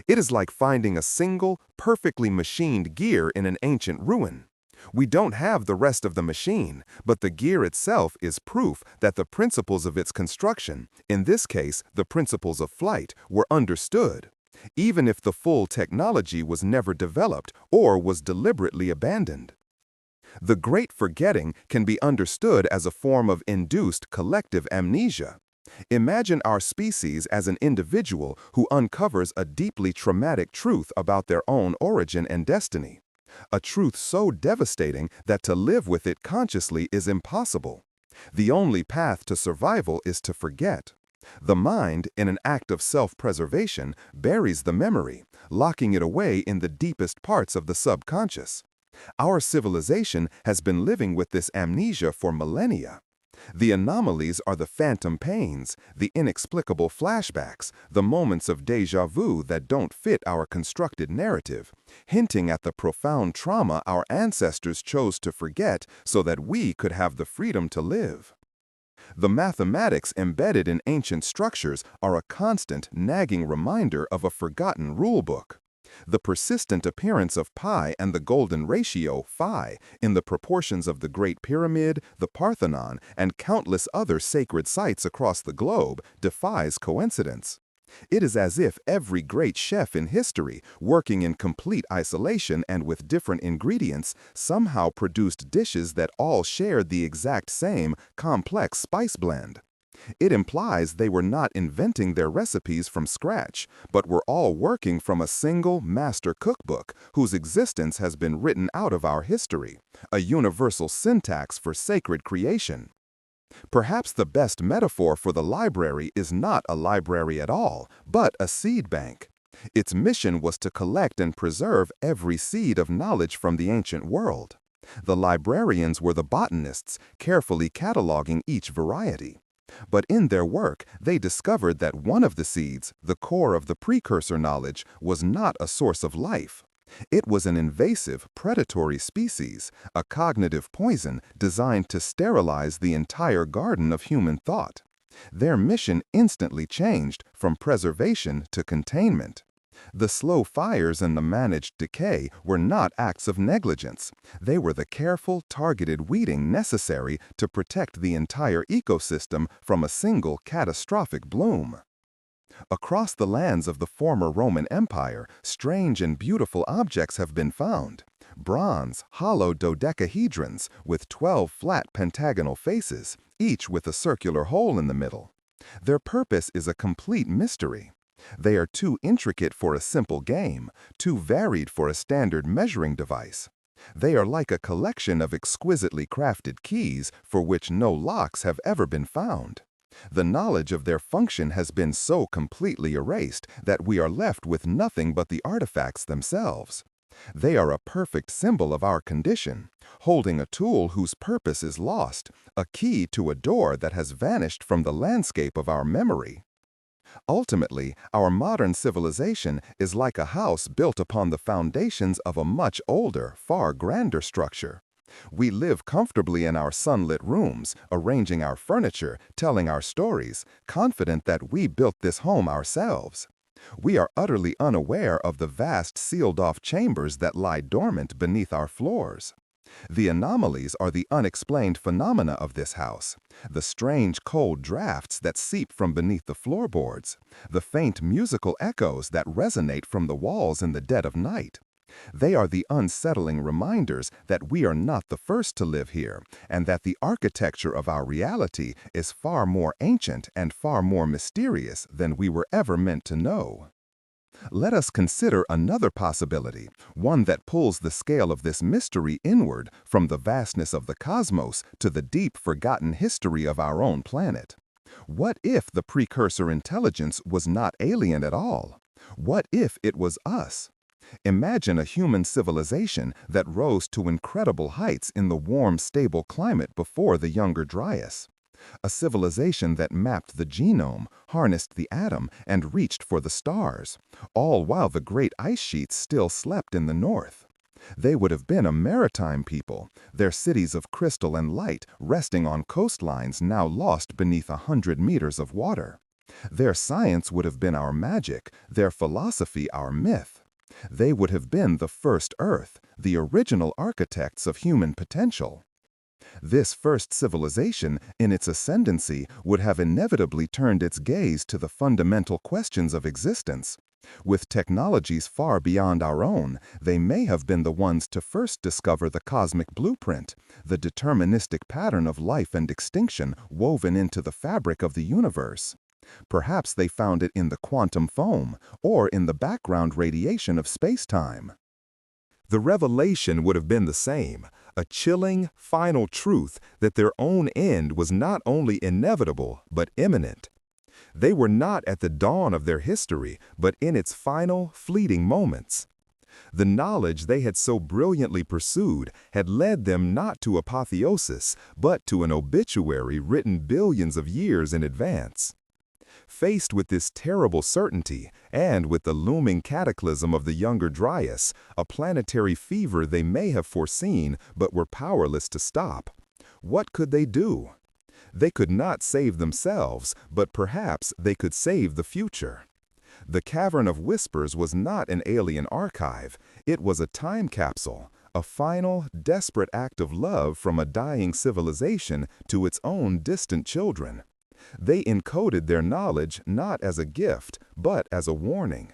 It is like finding a single, perfectly machined gear in an ancient ruin. We don't have the rest of the machine, but the gear itself is proof that the principles of its construction, in this case the principles of flight, were understood, even if the full technology was never developed or was deliberately abandoned. The great forgetting can be understood as a form of induced collective amnesia. Imagine our species as an individual who uncovers a deeply traumatic truth about their own origin and destiny. A truth so devastating that to live with it consciously is impossible. The only path to survival is to forget. The mind, in an act of self-preservation, buries the memory, locking it away in the deepest parts of the subconscious. Our civilization has been living with this amnesia for millennia. The anomalies are the phantom pains, the inexplicable flashbacks, the moments of déjà vu that don't fit our constructed narrative, hinting at the profound trauma our ancestors chose to forget so that we could have the freedom to live. The mathematics embedded in ancient structures are a constant, nagging reminder of a forgotten rulebook. The persistent appearance of pi and the golden ratio, phi, in the proportions of the Great Pyramid, the Parthenon, and countless other sacred sites across the globe defies coincidence. It is as if every great chef in history, working in complete isolation and with different ingredients, somehow produced dishes that all shared the exact same complex spice blend. It implies they were not inventing their recipes from scratch, but were all working from a single master cookbook whose existence has been written out of our history, a universal syntax for sacred creation. Perhaps the best metaphor for the library is not a library at all, but a seed bank. Its mission was to collect and preserve every seed of knowledge from the ancient world. The librarians were the botanists, carefully cataloging each variety. But in their work, they discovered that one of the seeds, the core of the precursor knowledge, was not a source of life. It was an invasive, predatory species, a cognitive poison designed to sterilize the entire garden of human thought. Their mission instantly changed from preservation to containment. The slow fires and the managed decay were not acts of negligence. They were the careful, targeted weeding necessary to protect the entire ecosystem from a single catastrophic bloom. Across the lands of the former Roman Empire, strange and beautiful objects have been found. Bronze, hollow dodecahedrons with 12 flat pentagonal faces, each with a circular hole in the middle. Their purpose is a complete mystery. They are too intricate for a simple game, too varied for a standard measuring device. They are like a collection of exquisitely crafted keys for which no locks have ever been found. The knowledge of their function has been so completely erased that we are left with nothing but the artifacts themselves. They are a perfect symbol of our condition, holding a tool whose purpose is lost, a key to a door that has vanished from the landscape of our memory. Ultimately, our modern civilization is like a house built upon the foundations of a much older, far grander structure. We live comfortably in our sunlit rooms, arranging our furniture, telling our stories, confident that we built this home ourselves. We are utterly unaware of the vast sealed-off chambers that lie dormant beneath our floors. The anomalies are the unexplained phenomena of this house, the strange cold drafts that seep from beneath the floorboards, the faint musical echoes that resonate from the walls in the dead of night. They are the unsettling reminders that we are not the first to live here, and that the architecture of our reality is far more ancient and far more mysterious than we were ever meant to know. Let us consider another possibility, one that pulls the scale of this mystery inward from the vastness of the cosmos to the deep forgotten history of our own planet. What if the precursor intelligence was not alien at all? What if it was us? Imagine a human civilization that rose to incredible heights in the warm, stable climate before the Younger Dryas. A civilization that mapped the genome, harnessed the atom, and reached for the stars, all while the great ice sheets still slept in the north. They would have been a maritime people, their cities of crystal and light resting on coastlines now lost beneath 100 meters of water. Their science would have been our magic, their philosophy our myth. They would have been the first Earth, the original architects of human potential. This first civilization, in its ascendancy, would have inevitably turned its gaze to the fundamental questions of existence. With technologies far beyond our own, they may have been the ones to first discover the cosmic blueprint, the deterministic pattern of life and extinction woven into the fabric of the universe. Perhaps they found it in the quantum foam, or in the background radiation of space-time. The revelation would have been the same, a chilling, final truth that their own end was not only inevitable, but imminent. They were not at the dawn of their history, but in its final, fleeting moments. The knowledge they had so brilliantly pursued had led them not to apotheosis, but to an obituary written billions of years in advance. Faced with this terrible certainty, and with the looming cataclysm of the younger Dryas, a planetary fever they may have foreseen but were powerless to stop, what could they do? They could not save themselves, but perhaps they could save the future. The Cavern of Whispers was not an alien archive, it was a time capsule, a final, desperate act of love from a dying civilization to its own distant children. They encoded their knowledge not as a gift, but as a warning.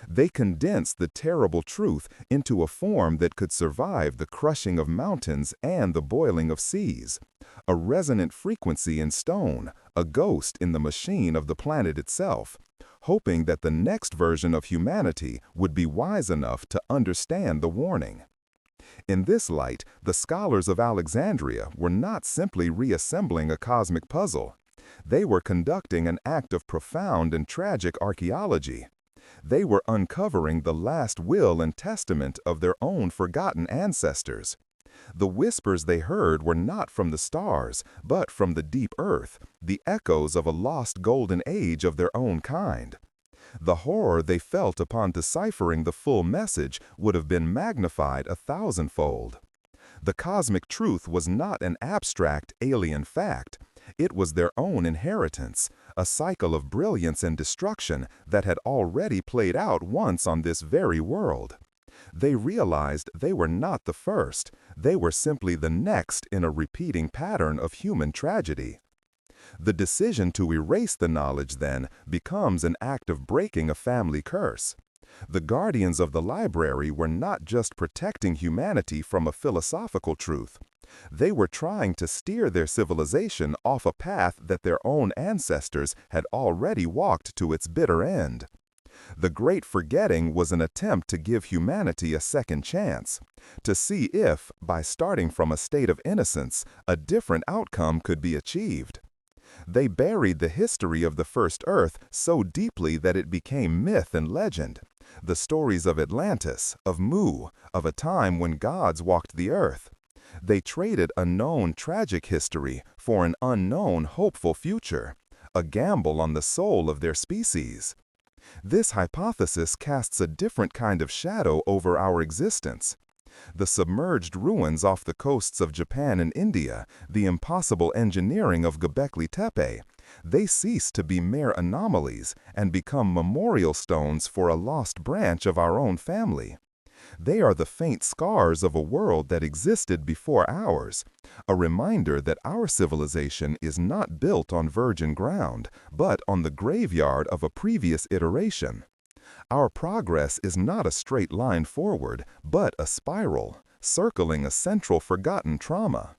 They condensed the terrible truth into a form that could survive the crushing of mountains and the boiling of seas. A resonant frequency in stone, a ghost in the machine of the planet itself, hoping that the next version of humanity would be wise enough to understand the warning. In this light, the scholars of Alexandria were not simply reassembling a cosmic puzzle. They were conducting an act of profound and tragic archaeology. They were uncovering the last will and testament of their own forgotten ancestors. The whispers they heard were not from the stars, but from the deep earth, the echoes of a lost golden age of their own kind. The horror they felt upon deciphering the full message would have been magnified 1,000-fold. The cosmic truth was not an abstract, alien fact. It was their own inheritance, a cycle of brilliance and destruction that had already played out once on this very world. They realized they were not the first, they were simply the next in a repeating pattern of human tragedy. The decision to erase the knowledge, then, becomes an act of breaking a family curse. The guardians of the library were not just protecting humanity from a philosophical truth. They were trying to steer their civilization off a path that their own ancestors had already walked to its bitter end. The Great Forgetting was an attempt to give humanity a second chance, to see if, by starting from a state of innocence, a different outcome could be achieved. They buried the history of the first Earth so deeply that it became myth and legend. The stories of Atlantis, of Mu, of a time when gods walked the earth. They traded a known tragic history for an unknown hopeful future, a gamble on the soul of their species. This hypothesis casts a different kind of shadow over our existence. The submerged ruins off the coasts of Japan and India, the impossible engineering of Göbekli Tepe, they cease to be mere anomalies and become memorial stones for a lost branch of our own family. They are the faint scars of a world that existed before ours, a reminder that our civilization is not built on virgin ground, but on the graveyard of a previous iteration. Our progress is not a straight line forward, but a spiral, circling a central forgotten trauma.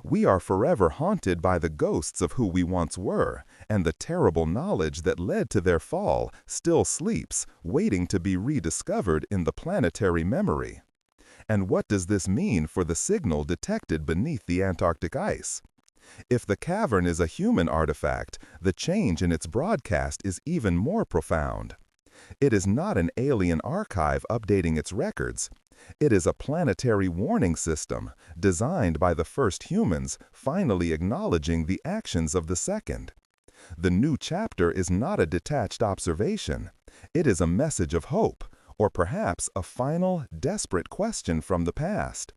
We are forever haunted by the ghosts of who we once were, and the terrible knowledge that led to their fall still sleeps, waiting to be rediscovered in the planetary memory. And what does this mean for the signal detected beneath the Antarctic ice? If the cavern is a human artifact, the change in its broadcast is even more profound. It is not an alien archive updating its records. It is a planetary warning system, designed by the first humans, finally acknowledging the actions of the second. The new chapter is not a detached observation. It is a message of hope, or perhaps a final, desperate question from the past.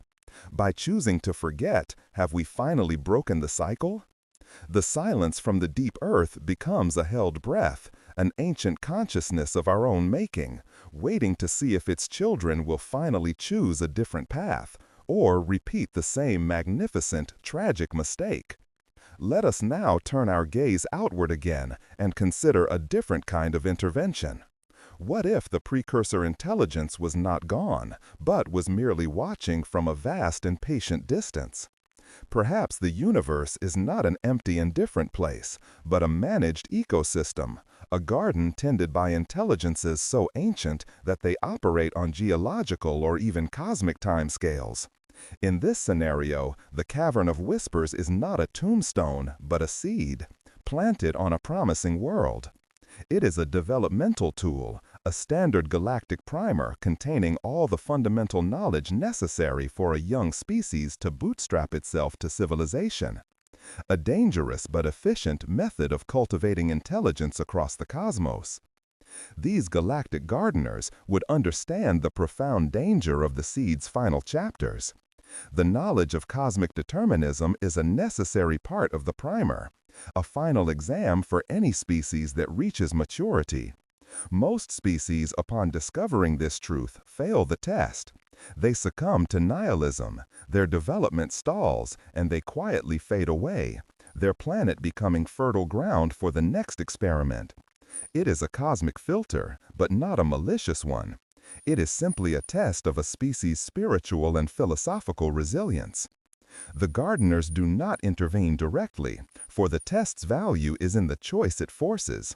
By choosing to forget, have we finally broken the cycle? The silence from the deep earth becomes a held breath, an ancient consciousness of our own making, waiting to see if its children will finally choose a different path or repeat the same magnificent, tragic mistake. Let us now turn our gaze outward again and consider a different kind of intervention. What if the precursor intelligence was not gone, but was merely watching from a vast and patient distance? Perhaps the universe is not an empty, indifferent place, but a managed ecosystem, a garden tended by intelligences so ancient that they operate on geological or even cosmic timescales. In this scenario, the Cavern of Whispers is not a tombstone, but a seed, planted on a promising world. It is a developmental tool, a standard galactic primer containing all the fundamental knowledge necessary for a young species to bootstrap itself to civilization. A dangerous but efficient method of cultivating intelligence across the cosmos. These galactic gardeners would understand the profound danger of the seed's final chapters. The knowledge of cosmic determinism is a necessary part of the primer, a final exam for any species that reaches maturity. Most species, upon discovering this truth, fail the test. They succumb to nihilism, their development stalls, and they quietly fade away, their planet becoming fertile ground for the next experiment. It is a cosmic filter, but not a malicious one. It is simply a test of a species' spiritual and philosophical resilience. The gardeners do not intervene directly, for the test's value is in the choice it forces.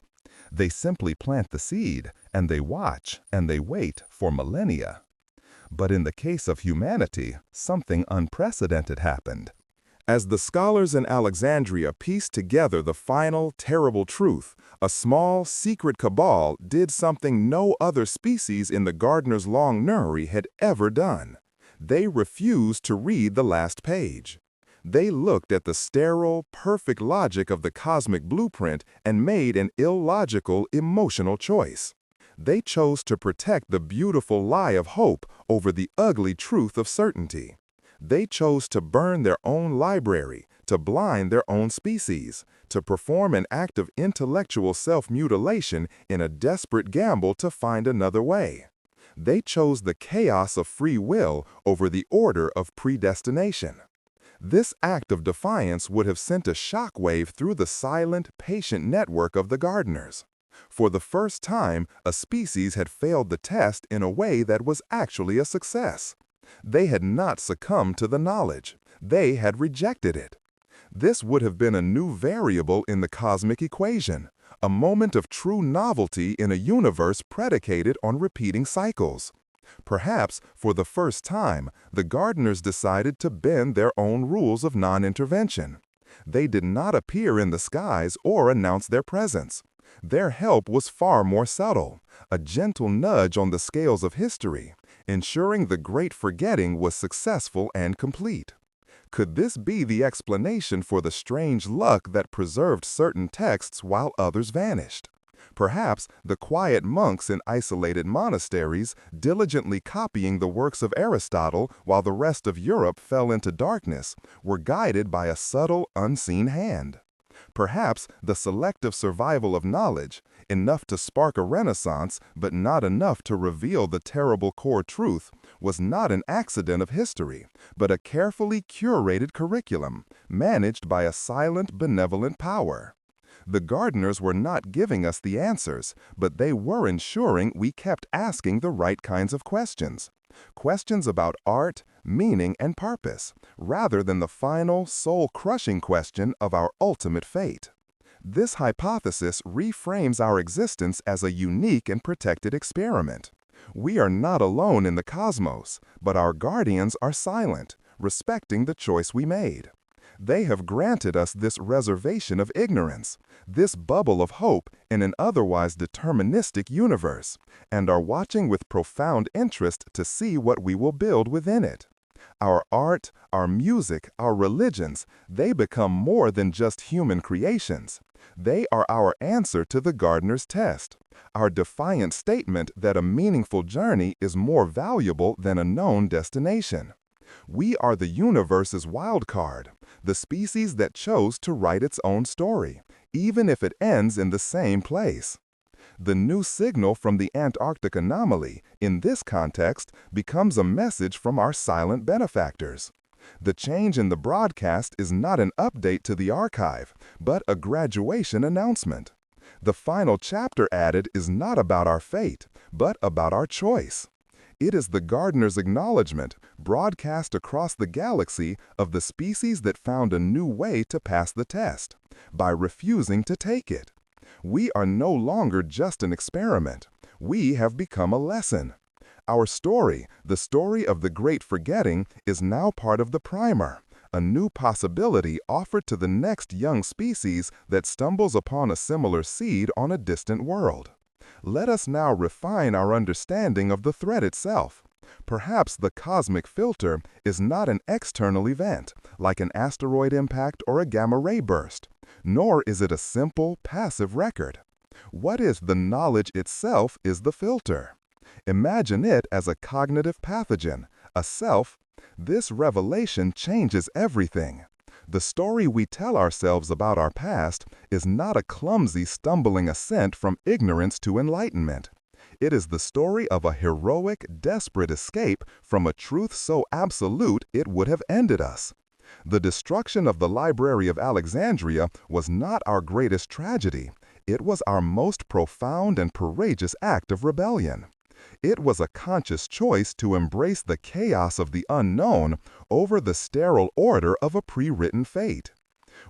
They simply plant the seed, and they watch, and they wait for millennia. But in the case of humanity, something unprecedented happened. As the scholars in Alexandria pieced together the final, terrible truth, a small, secret cabal did something no other species in the gardener's long nursery had ever done. They refused to read the last page. They looked at the sterile, perfect logic of the cosmic blueprint and made an illogical, emotional choice. They chose to protect the beautiful lie of hope over the ugly truth of certainty. They chose to burn their own library, to blind their own species, to perform an act of intellectual self-mutilation in a desperate gamble to find another way. They chose the chaos of free will over the order of predestination. This act of defiance would have sent a shockwave through the silent, patient network of the gardeners. For the first time, a species had failed the test in a way that was actually a success. They had not succumbed to the knowledge. They had rejected it. This would have been a new variable in the cosmic equation, a moment of true novelty in a universe predicated on repeating cycles. Perhaps, for the first time, the gardeners decided to bend their own rules of non-intervention. They did not appear in the skies or announce their presence. Their help was far more subtle, a gentle nudge on the scales of history, ensuring the great forgetting was successful and complete. Could this be the explanation for the strange luck that preserved certain texts while others vanished? Perhaps the quiet monks in isolated monasteries, diligently copying the works of Aristotle while the rest of Europe fell into darkness, were guided by a subtle, unseen hand. Perhaps the selective survival of knowledge, enough to spark a renaissance but not enough to reveal the terrible core truth, was not an accident of history, but a carefully curated curriculum, managed by a silent, benevolent power. The gardeners were not giving us the answers, but they were ensuring we kept asking the right kinds of questions. Questions about art, meaning, and purpose, rather than the final, soul-crushing question of our ultimate fate. This hypothesis reframes our existence as a unique and protected experiment. We are not alone in the cosmos, but our guardians are silent, respecting the choice we made. They have granted us this reservation of ignorance, this bubble of hope in an otherwise deterministic universe, and are watching with profound interest to see what we will build within it. Our art, our music, our religions, they become more than just human creations. They are our answer to the gardener's test, our defiant statement that a meaningful journey is more valuable than a known destination. We are the universe's wild card, the species that chose to write its own story, even if it ends in the same place. The new signal from the Antarctic anomaly, in this context, becomes a message from our silent benefactors. The change in the broadcast is not an update to the archive, but a graduation announcement. The final chapter added is not about our fate, but about our choice. It is the gardener's acknowledgement, broadcast across the galaxy, of the species that found a new way to pass the test, by refusing to take it. We are no longer just an experiment. We have become a lesson. Our story, the story of the great forgetting, is now part of the primer, a new possibility offered to the next young species that stumbles upon a similar seed on a distant world. Let us now refine our understanding of the threat itself. Perhaps the cosmic filter is not an external event, like an asteroid impact or a gamma-ray burst, nor is it a simple, passive record. What is the knowledge itself is the filter. Imagine it as a cognitive pathogen, a self. This revelation changes everything. The story we tell ourselves about our past is not a clumsy, stumbling ascent from ignorance to enlightenment. It is the story of a heroic, desperate escape from a truth so absolute it would have ended us. The destruction of the Library of Alexandria was not our greatest tragedy. It was our most profound and courageous act of rebellion. It was a conscious choice to embrace the chaos of the unknown over the sterile order of a pre-written fate.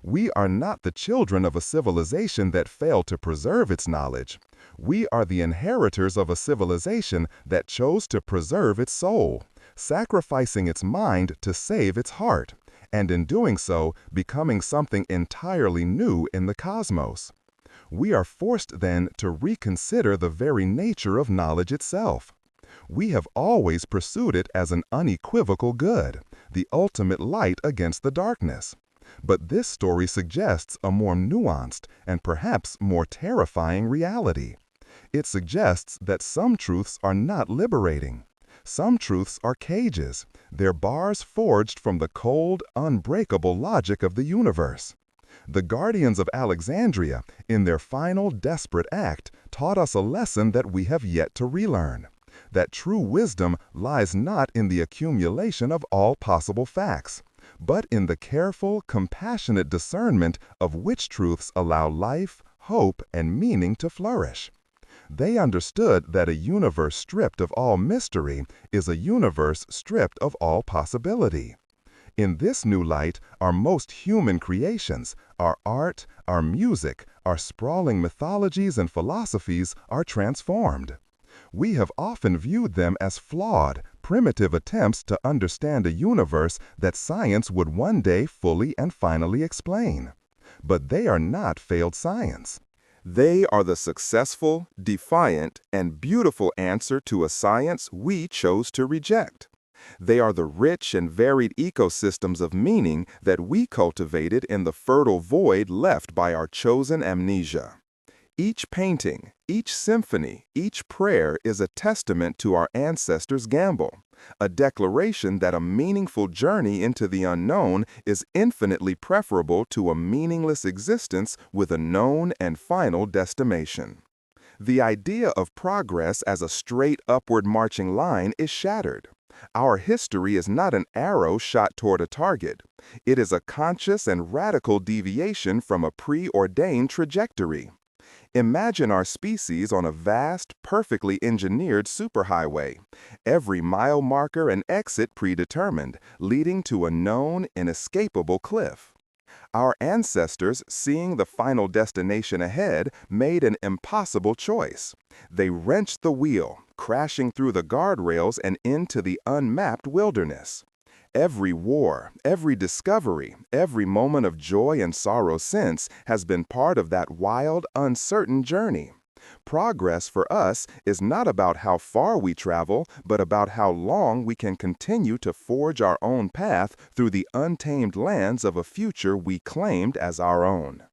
We are not the children of a civilization that failed to preserve its knowledge. We are the inheritors of a civilization that chose to preserve its soul, sacrificing its mind to save its heart, and in doing so, becoming something entirely new in the cosmos. We are forced then to reconsider the very nature of knowledge itself. We have always pursued it as an unequivocal good, the ultimate light against the darkness. But this story suggests a more nuanced and perhaps more terrifying reality. It suggests that some truths are not liberating. Some truths are cages, their bars forged from the cold, unbreakable logic of the universe. The guardians of Alexandria, in their final desperate act, taught us a lesson that we have yet to relearn. That true wisdom lies not in the accumulation of all possible facts, but in the careful, compassionate discernment of which truths allow life, hope, and meaning to flourish. They understood that a universe stripped of all mystery is a universe stripped of all possibility. In this new light, our most human creations, our art, our music, our sprawling mythologies and philosophies are transformed. We have often viewed them as flawed, primitive attempts to understand a universe that science would one day fully and finally explain. But they are not failed science. They are the successful, defiant, and beautiful answer to a science we chose to reject. They are the rich and varied ecosystems of meaning that we cultivated in the fertile void left by our chosen amnesia. Each painting, each symphony, each prayer is a testament to our ancestors' gamble, a declaration that a meaningful journey into the unknown is infinitely preferable to a meaningless existence with a known and final destination. The idea of progress as a straight upward marching line is shattered. Our history is not an arrow shot toward a target. It is a conscious and radical deviation from a preordained trajectory. Imagine our species on a vast, perfectly engineered superhighway, every mile marker and exit predetermined, leading to a known, inescapable cliff. Our ancestors, seeing the final destination ahead, made an impossible choice. They wrenched the wheel, crashing through the guardrails and into the unmapped wilderness. Every war, every discovery, every moment of joy and sorrow since has been part of that wild, uncertain journey. Progress for us is not about how far we travel, but about how long we can continue to forge our own path through the untamed lands of a future we claimed as our own.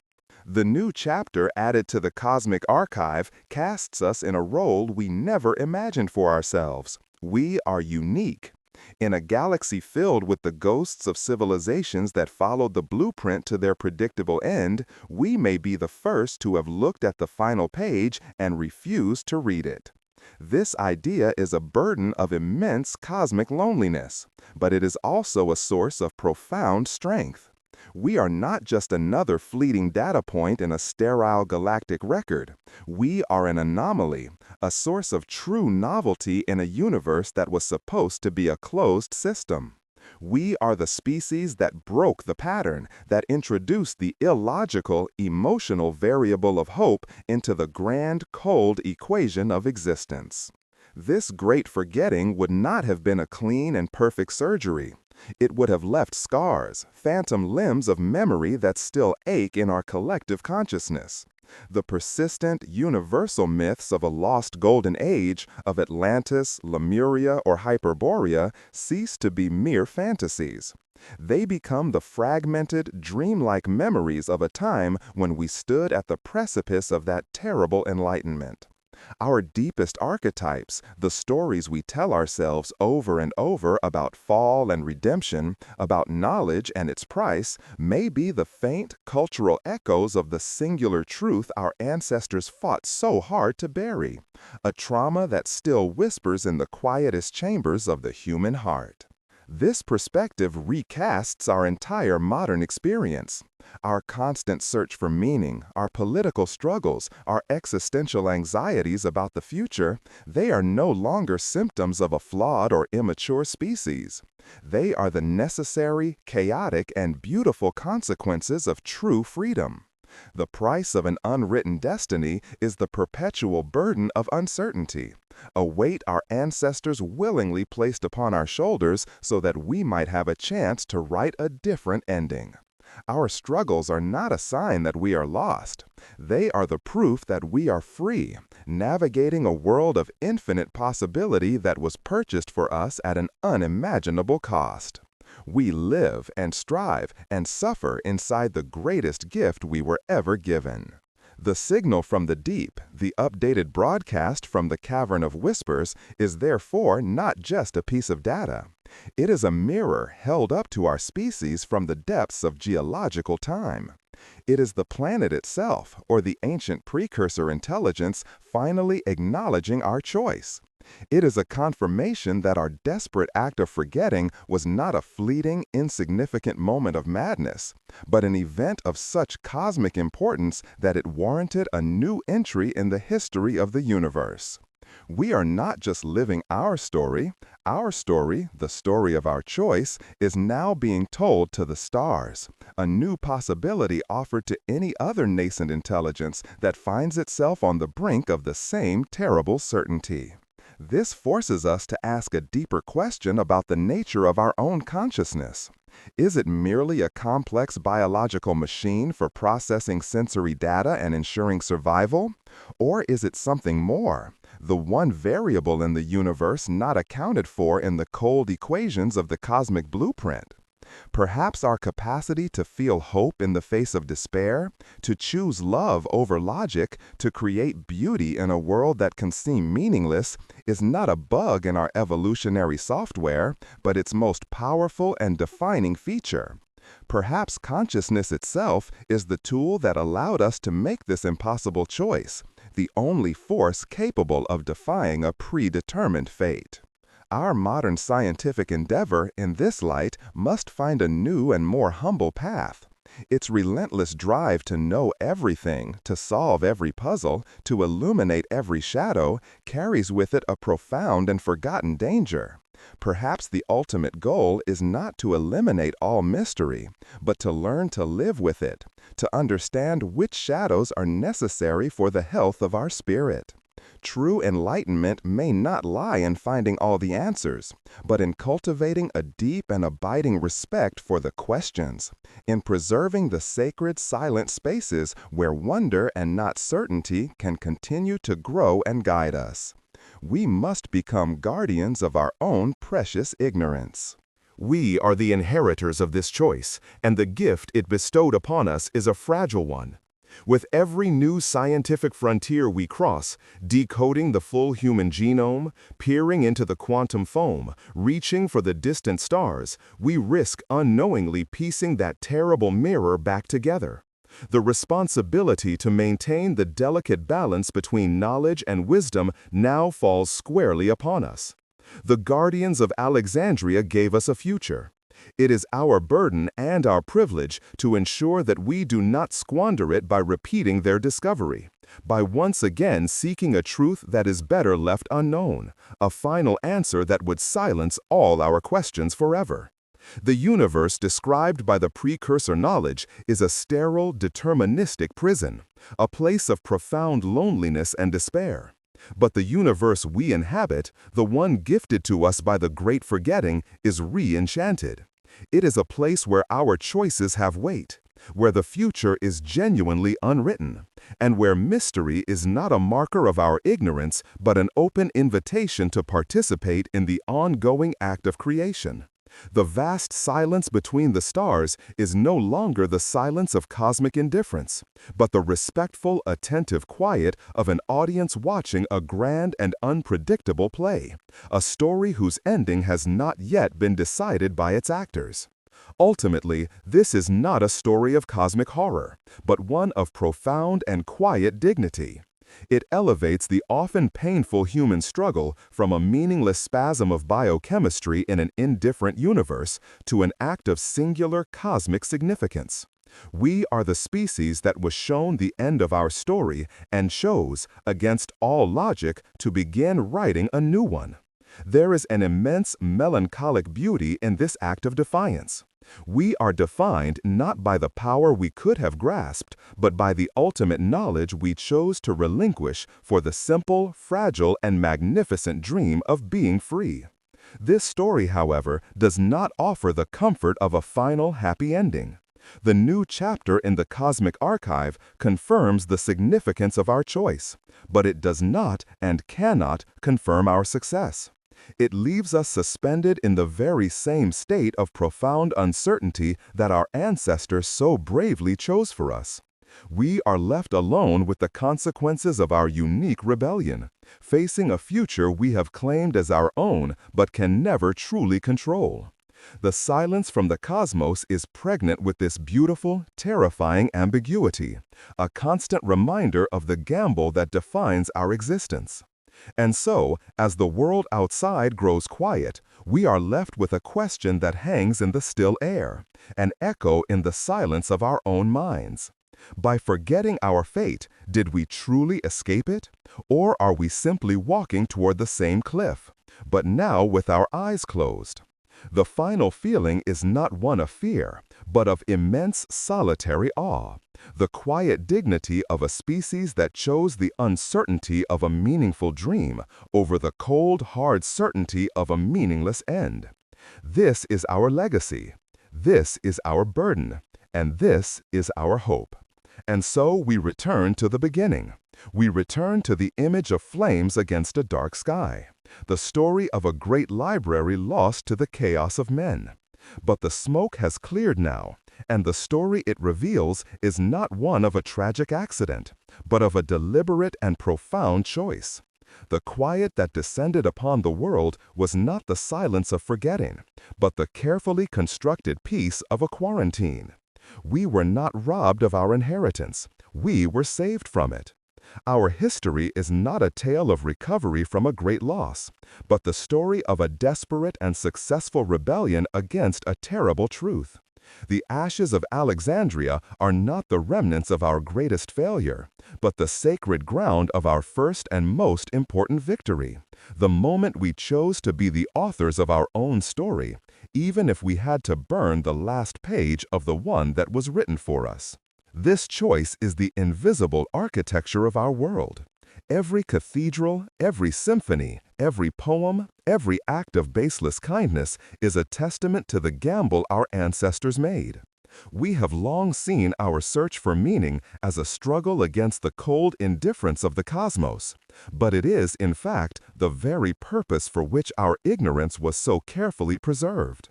The new chapter added to the cosmic archive casts us in a role we never imagined for ourselves. We are unique. In a galaxy filled with the ghosts of civilizations that followed the blueprint to their predictable end, we may be the first to have looked at the final page and refused to read it. This idea is a burden of immense cosmic loneliness, but it is also a source of profound strength. We are not just another fleeting data point in a sterile galactic record. We are an anomaly, a source of true novelty in a universe that was supposed to be a closed system. We are the species that broke the pattern, that introduced the illogical, emotional variable of hope into the grand, cold equation of existence. This great forgetting would not have been a clean and perfect surgery. It would have left scars, phantom limbs of memory that still ache in our collective consciousness. The persistent, universal myths of a lost golden age, of Atlantis, Lemuria, or Hyperborea, cease to be mere fantasies. They become the fragmented, dreamlike memories of a time when we stood at the precipice of that terrible enlightenment. Our deepest archetypes, the stories we tell ourselves over and over about fall and redemption, about knowledge and its price, may be the faint cultural echoes of the singular truth our ancestors fought so hard to bury, a trauma that still whispers in the quietest chambers of the human heart. This perspective recasts our entire modern experience. Our constant search for meaning, our political struggles, our existential anxieties about the future, they are no longer symptoms of a flawed or immature species. They are the necessary, chaotic, and beautiful consequences of true freedom. The price of an unwritten destiny is the perpetual burden of uncertainty, a weight our ancestors willingly placed upon our shoulders so that we might have a chance to write a different ending. Our struggles are not a sign that we are lost. They are the proof that we are free, navigating a world of infinite possibility that was purchased for us at an unimaginable cost. We live and strive and suffer inside the greatest gift we were ever given. The signal from the deep, the updated broadcast from the cavern of whispers, is therefore not just a piece of data. It is a mirror held up to our species from the depths of geological time. It is the planet itself, or the ancient precursor intelligence, finally acknowledging our choice. It is a confirmation that our desperate act of forgetting was not a fleeting, insignificant moment of madness, but an event of such cosmic importance that it warranted a new entry in the history of the universe. We are not just living our story, the story of our choice, is now being told to the stars, a new possibility offered to any other nascent intelligence that finds itself on the brink of the same terrible certainty. This forces us to ask a deeper question about the nature of our own consciousness. Is it merely a complex biological machine for processing sensory data and ensuring survival? Or is it something more, the one variable in the universe not accounted for in the cold equations of the cosmic blueprint? Perhaps our capacity to feel hope in the face of despair, to choose love over logic, to create beauty in a world that can seem meaningless, is not a bug in our evolutionary software, but its most powerful and defining feature. Perhaps consciousness itself is the tool that allowed us to make this impossible choice, the only force capable of defying a predetermined fate. Our modern scientific endeavor, in this light, must find a new and more humble path. Its relentless drive to know everything, to solve every puzzle, to illuminate every shadow, carries with it a profound and forgotten danger. Perhaps the ultimate goal is not to eliminate all mystery, but to learn to live with it, to understand which shadows are necessary for the health of our spirit. True enlightenment may not lie in finding all the answers, but in cultivating a deep and abiding respect for the questions, in preserving the sacred silent spaces where wonder and not certainty can continue to grow and guide us. We must become guardians of our own precious ignorance. We are the inheritors of this choice, and the gift it bestowed upon us is a fragile one. With every new scientific frontier we cross, decoding the full human genome, peering into the quantum foam, reaching for the distant stars, we risk unknowingly piecing that terrible mirror back together. The responsibility to maintain the delicate balance between knowledge and wisdom now falls squarely upon us. The guardians of Alexandria gave us a future. It is our burden and our privilege to ensure that we do not squander it by repeating their discovery, by once again seeking a truth that is better left unknown, a final answer that would silence all our questions forever. The universe described by the precursor knowledge is a sterile, deterministic prison, a place of profound loneliness and despair. But the universe we inhabit, the one gifted to us by the great forgetting, is re-enchanted. It is a place where our choices have weight, where the future is genuinely unwritten, and where mystery is not a marker of our ignorance, but an open invitation to participate in the ongoing act of creation. The vast silence between the stars is no longer the silence of cosmic indifference, but the respectful, attentive quiet of an audience watching a grand and unpredictable play, a story whose ending has not yet been decided by its actors. Ultimately, this is not a story of cosmic horror, but one of profound and quiet dignity. It elevates the often painful human struggle from a meaningless spasm of biochemistry in an indifferent universe to an act of singular cosmic significance. We are the species that was shown the end of our story and chose, against all logic, to begin writing a new one. There is an immense melancholic beauty in this act of defiance. We are defined not by the power we could have grasped, but by the ultimate knowledge we chose to relinquish for the simple, fragile, and magnificent dream of being free. This story, however, does not offer the comfort of a final happy ending. The new chapter in the cosmic archive confirms the significance of our choice, but it does not and cannot confirm our success. It leaves us suspended in the very same state of profound uncertainty that our ancestors so bravely chose for us. We are left alone with the consequences of our unique rebellion, facing a future we have claimed as our own but can never truly control. The silence from the cosmos is pregnant with this beautiful, terrifying ambiguity, a constant reminder of the gamble that defines our existence. And so, as the world outside grows quiet, we are left with a question that hangs in the still air, an echo in the silence of our own minds. By forgetting our fate, did we truly escape it? Or are we simply walking toward the same cliff, but now with our eyes closed? The final feeling is not one of fear, but of immense solitary awe, the quiet dignity of a species that chose the uncertainty of a meaningful dream over the cold, hard certainty of a meaningless end. This is our legacy, this is our burden, and this is our hope. And so we return to the beginning. We return to the image of flames against a dark sky, the story of a great library lost to the chaos of men. But the smoke has cleared now, and the story it reveals is not one of a tragic accident, but of a deliberate and profound choice. The quiet that descended upon the world was not the silence of forgetting, but the carefully constructed peace of a quarantine. We were not robbed of our inheritance. We were saved from it. Our history is not a tale of recovery from a great loss, but the story of a desperate and successful rebellion against a terrible truth. The ashes of Alexandria are not the remnants of our greatest failure, but the sacred ground of our first and most important victory, the moment we chose to be the authors of our own story, even if we had to burn the last page of the one that was written for us. This choice is the invisible architecture of our world. Every cathedral, every symphony, every poem, every act of baseless kindness is a testament to the gamble our ancestors made. We have long seen our search for meaning as a struggle against the cold indifference of the cosmos, but it is, in fact, the very purpose for which our ignorance was so carefully preserved.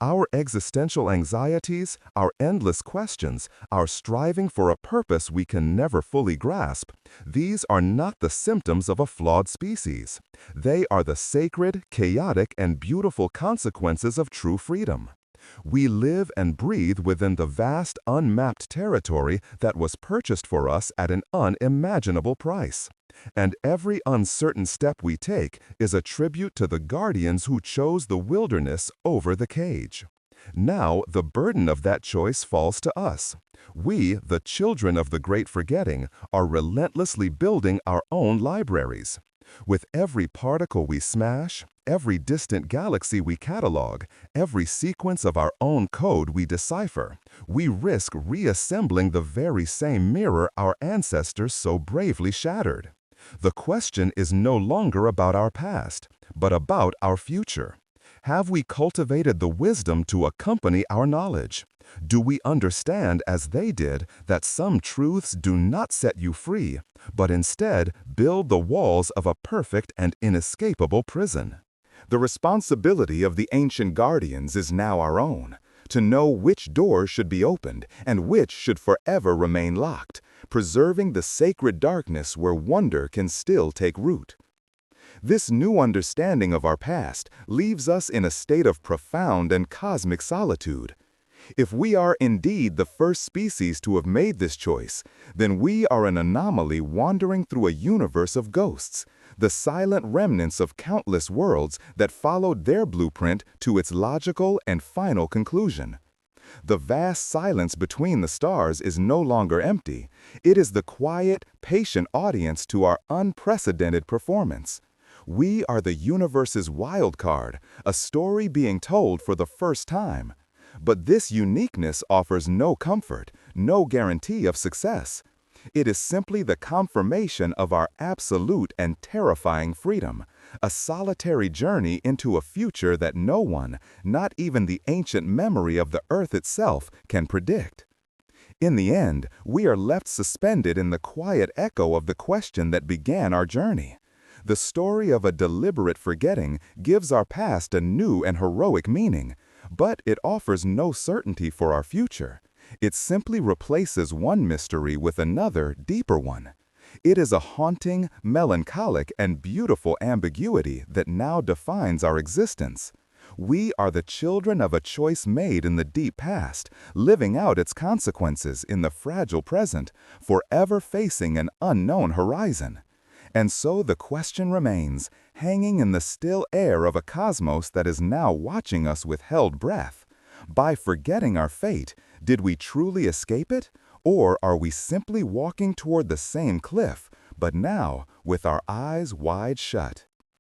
Our existential anxieties, our endless questions, our striving for a purpose we can never fully grasp, these are not the symptoms of a flawed species. They are the sacred, chaotic, and beautiful consequences of true freedom. We live and breathe within the vast, unmapped territory that was purchased for us at an unimaginable price. And every uncertain step we take is a tribute to the guardians who chose the wilderness over the cage. Now, the burden of that choice falls to us. We, the children of the great forgetting, are relentlessly building our own libraries. With every particle we smash, every distant galaxy we catalog, every sequence of our own code we decipher, we risk reassembling the very same mirror our ancestors so bravely shattered. The question is no longer about our past, but about our future. Have we cultivated the wisdom to accompany our knowledge? Do we understand, as they did, that some truths do not set you free, but instead build the walls of a perfect and inescapable prison? The responsibility of the ancient guardians is now our own, to know which doors should be opened and which should forever remain locked, preserving the sacred darkness where wonder can still take root. This new understanding of our past leaves us in a state of profound and cosmic solitude. If we are indeed the first species to have made this choice, then we are an anomaly wandering through a universe of ghosts, the silent remnants of countless worlds that followed their blueprint to its logical and final conclusion. The vast silence between the stars is no longer empty. It is the quiet, patient audience to our unprecedented performance. We are the universe's wild card, a story being told for the first time. But this uniqueness offers no comfort, no guarantee of success. It is simply the confirmation of our absolute and terrifying freedom, a solitary journey into a future that no one, not even the ancient memory of the Earth itself, can predict. In the end, we are left suspended in the quiet echo of the question that began our journey. The story of a deliberate forgetting gives our past a new and heroic meaning, but it offers no certainty for our future. It simply replaces one mystery with another, deeper one. It is a haunting, melancholic, and beautiful ambiguity that now defines our existence. We are the children of a choice made in the deep past, living out its consequences in the fragile present, forever facing an unknown horizon. And so the question remains, hanging in the still air of a cosmos that is now watching us with held breath. By forgetting our fate, did we truly escape it? Or are we simply walking toward the same cliff, but now with our eyes wide shut?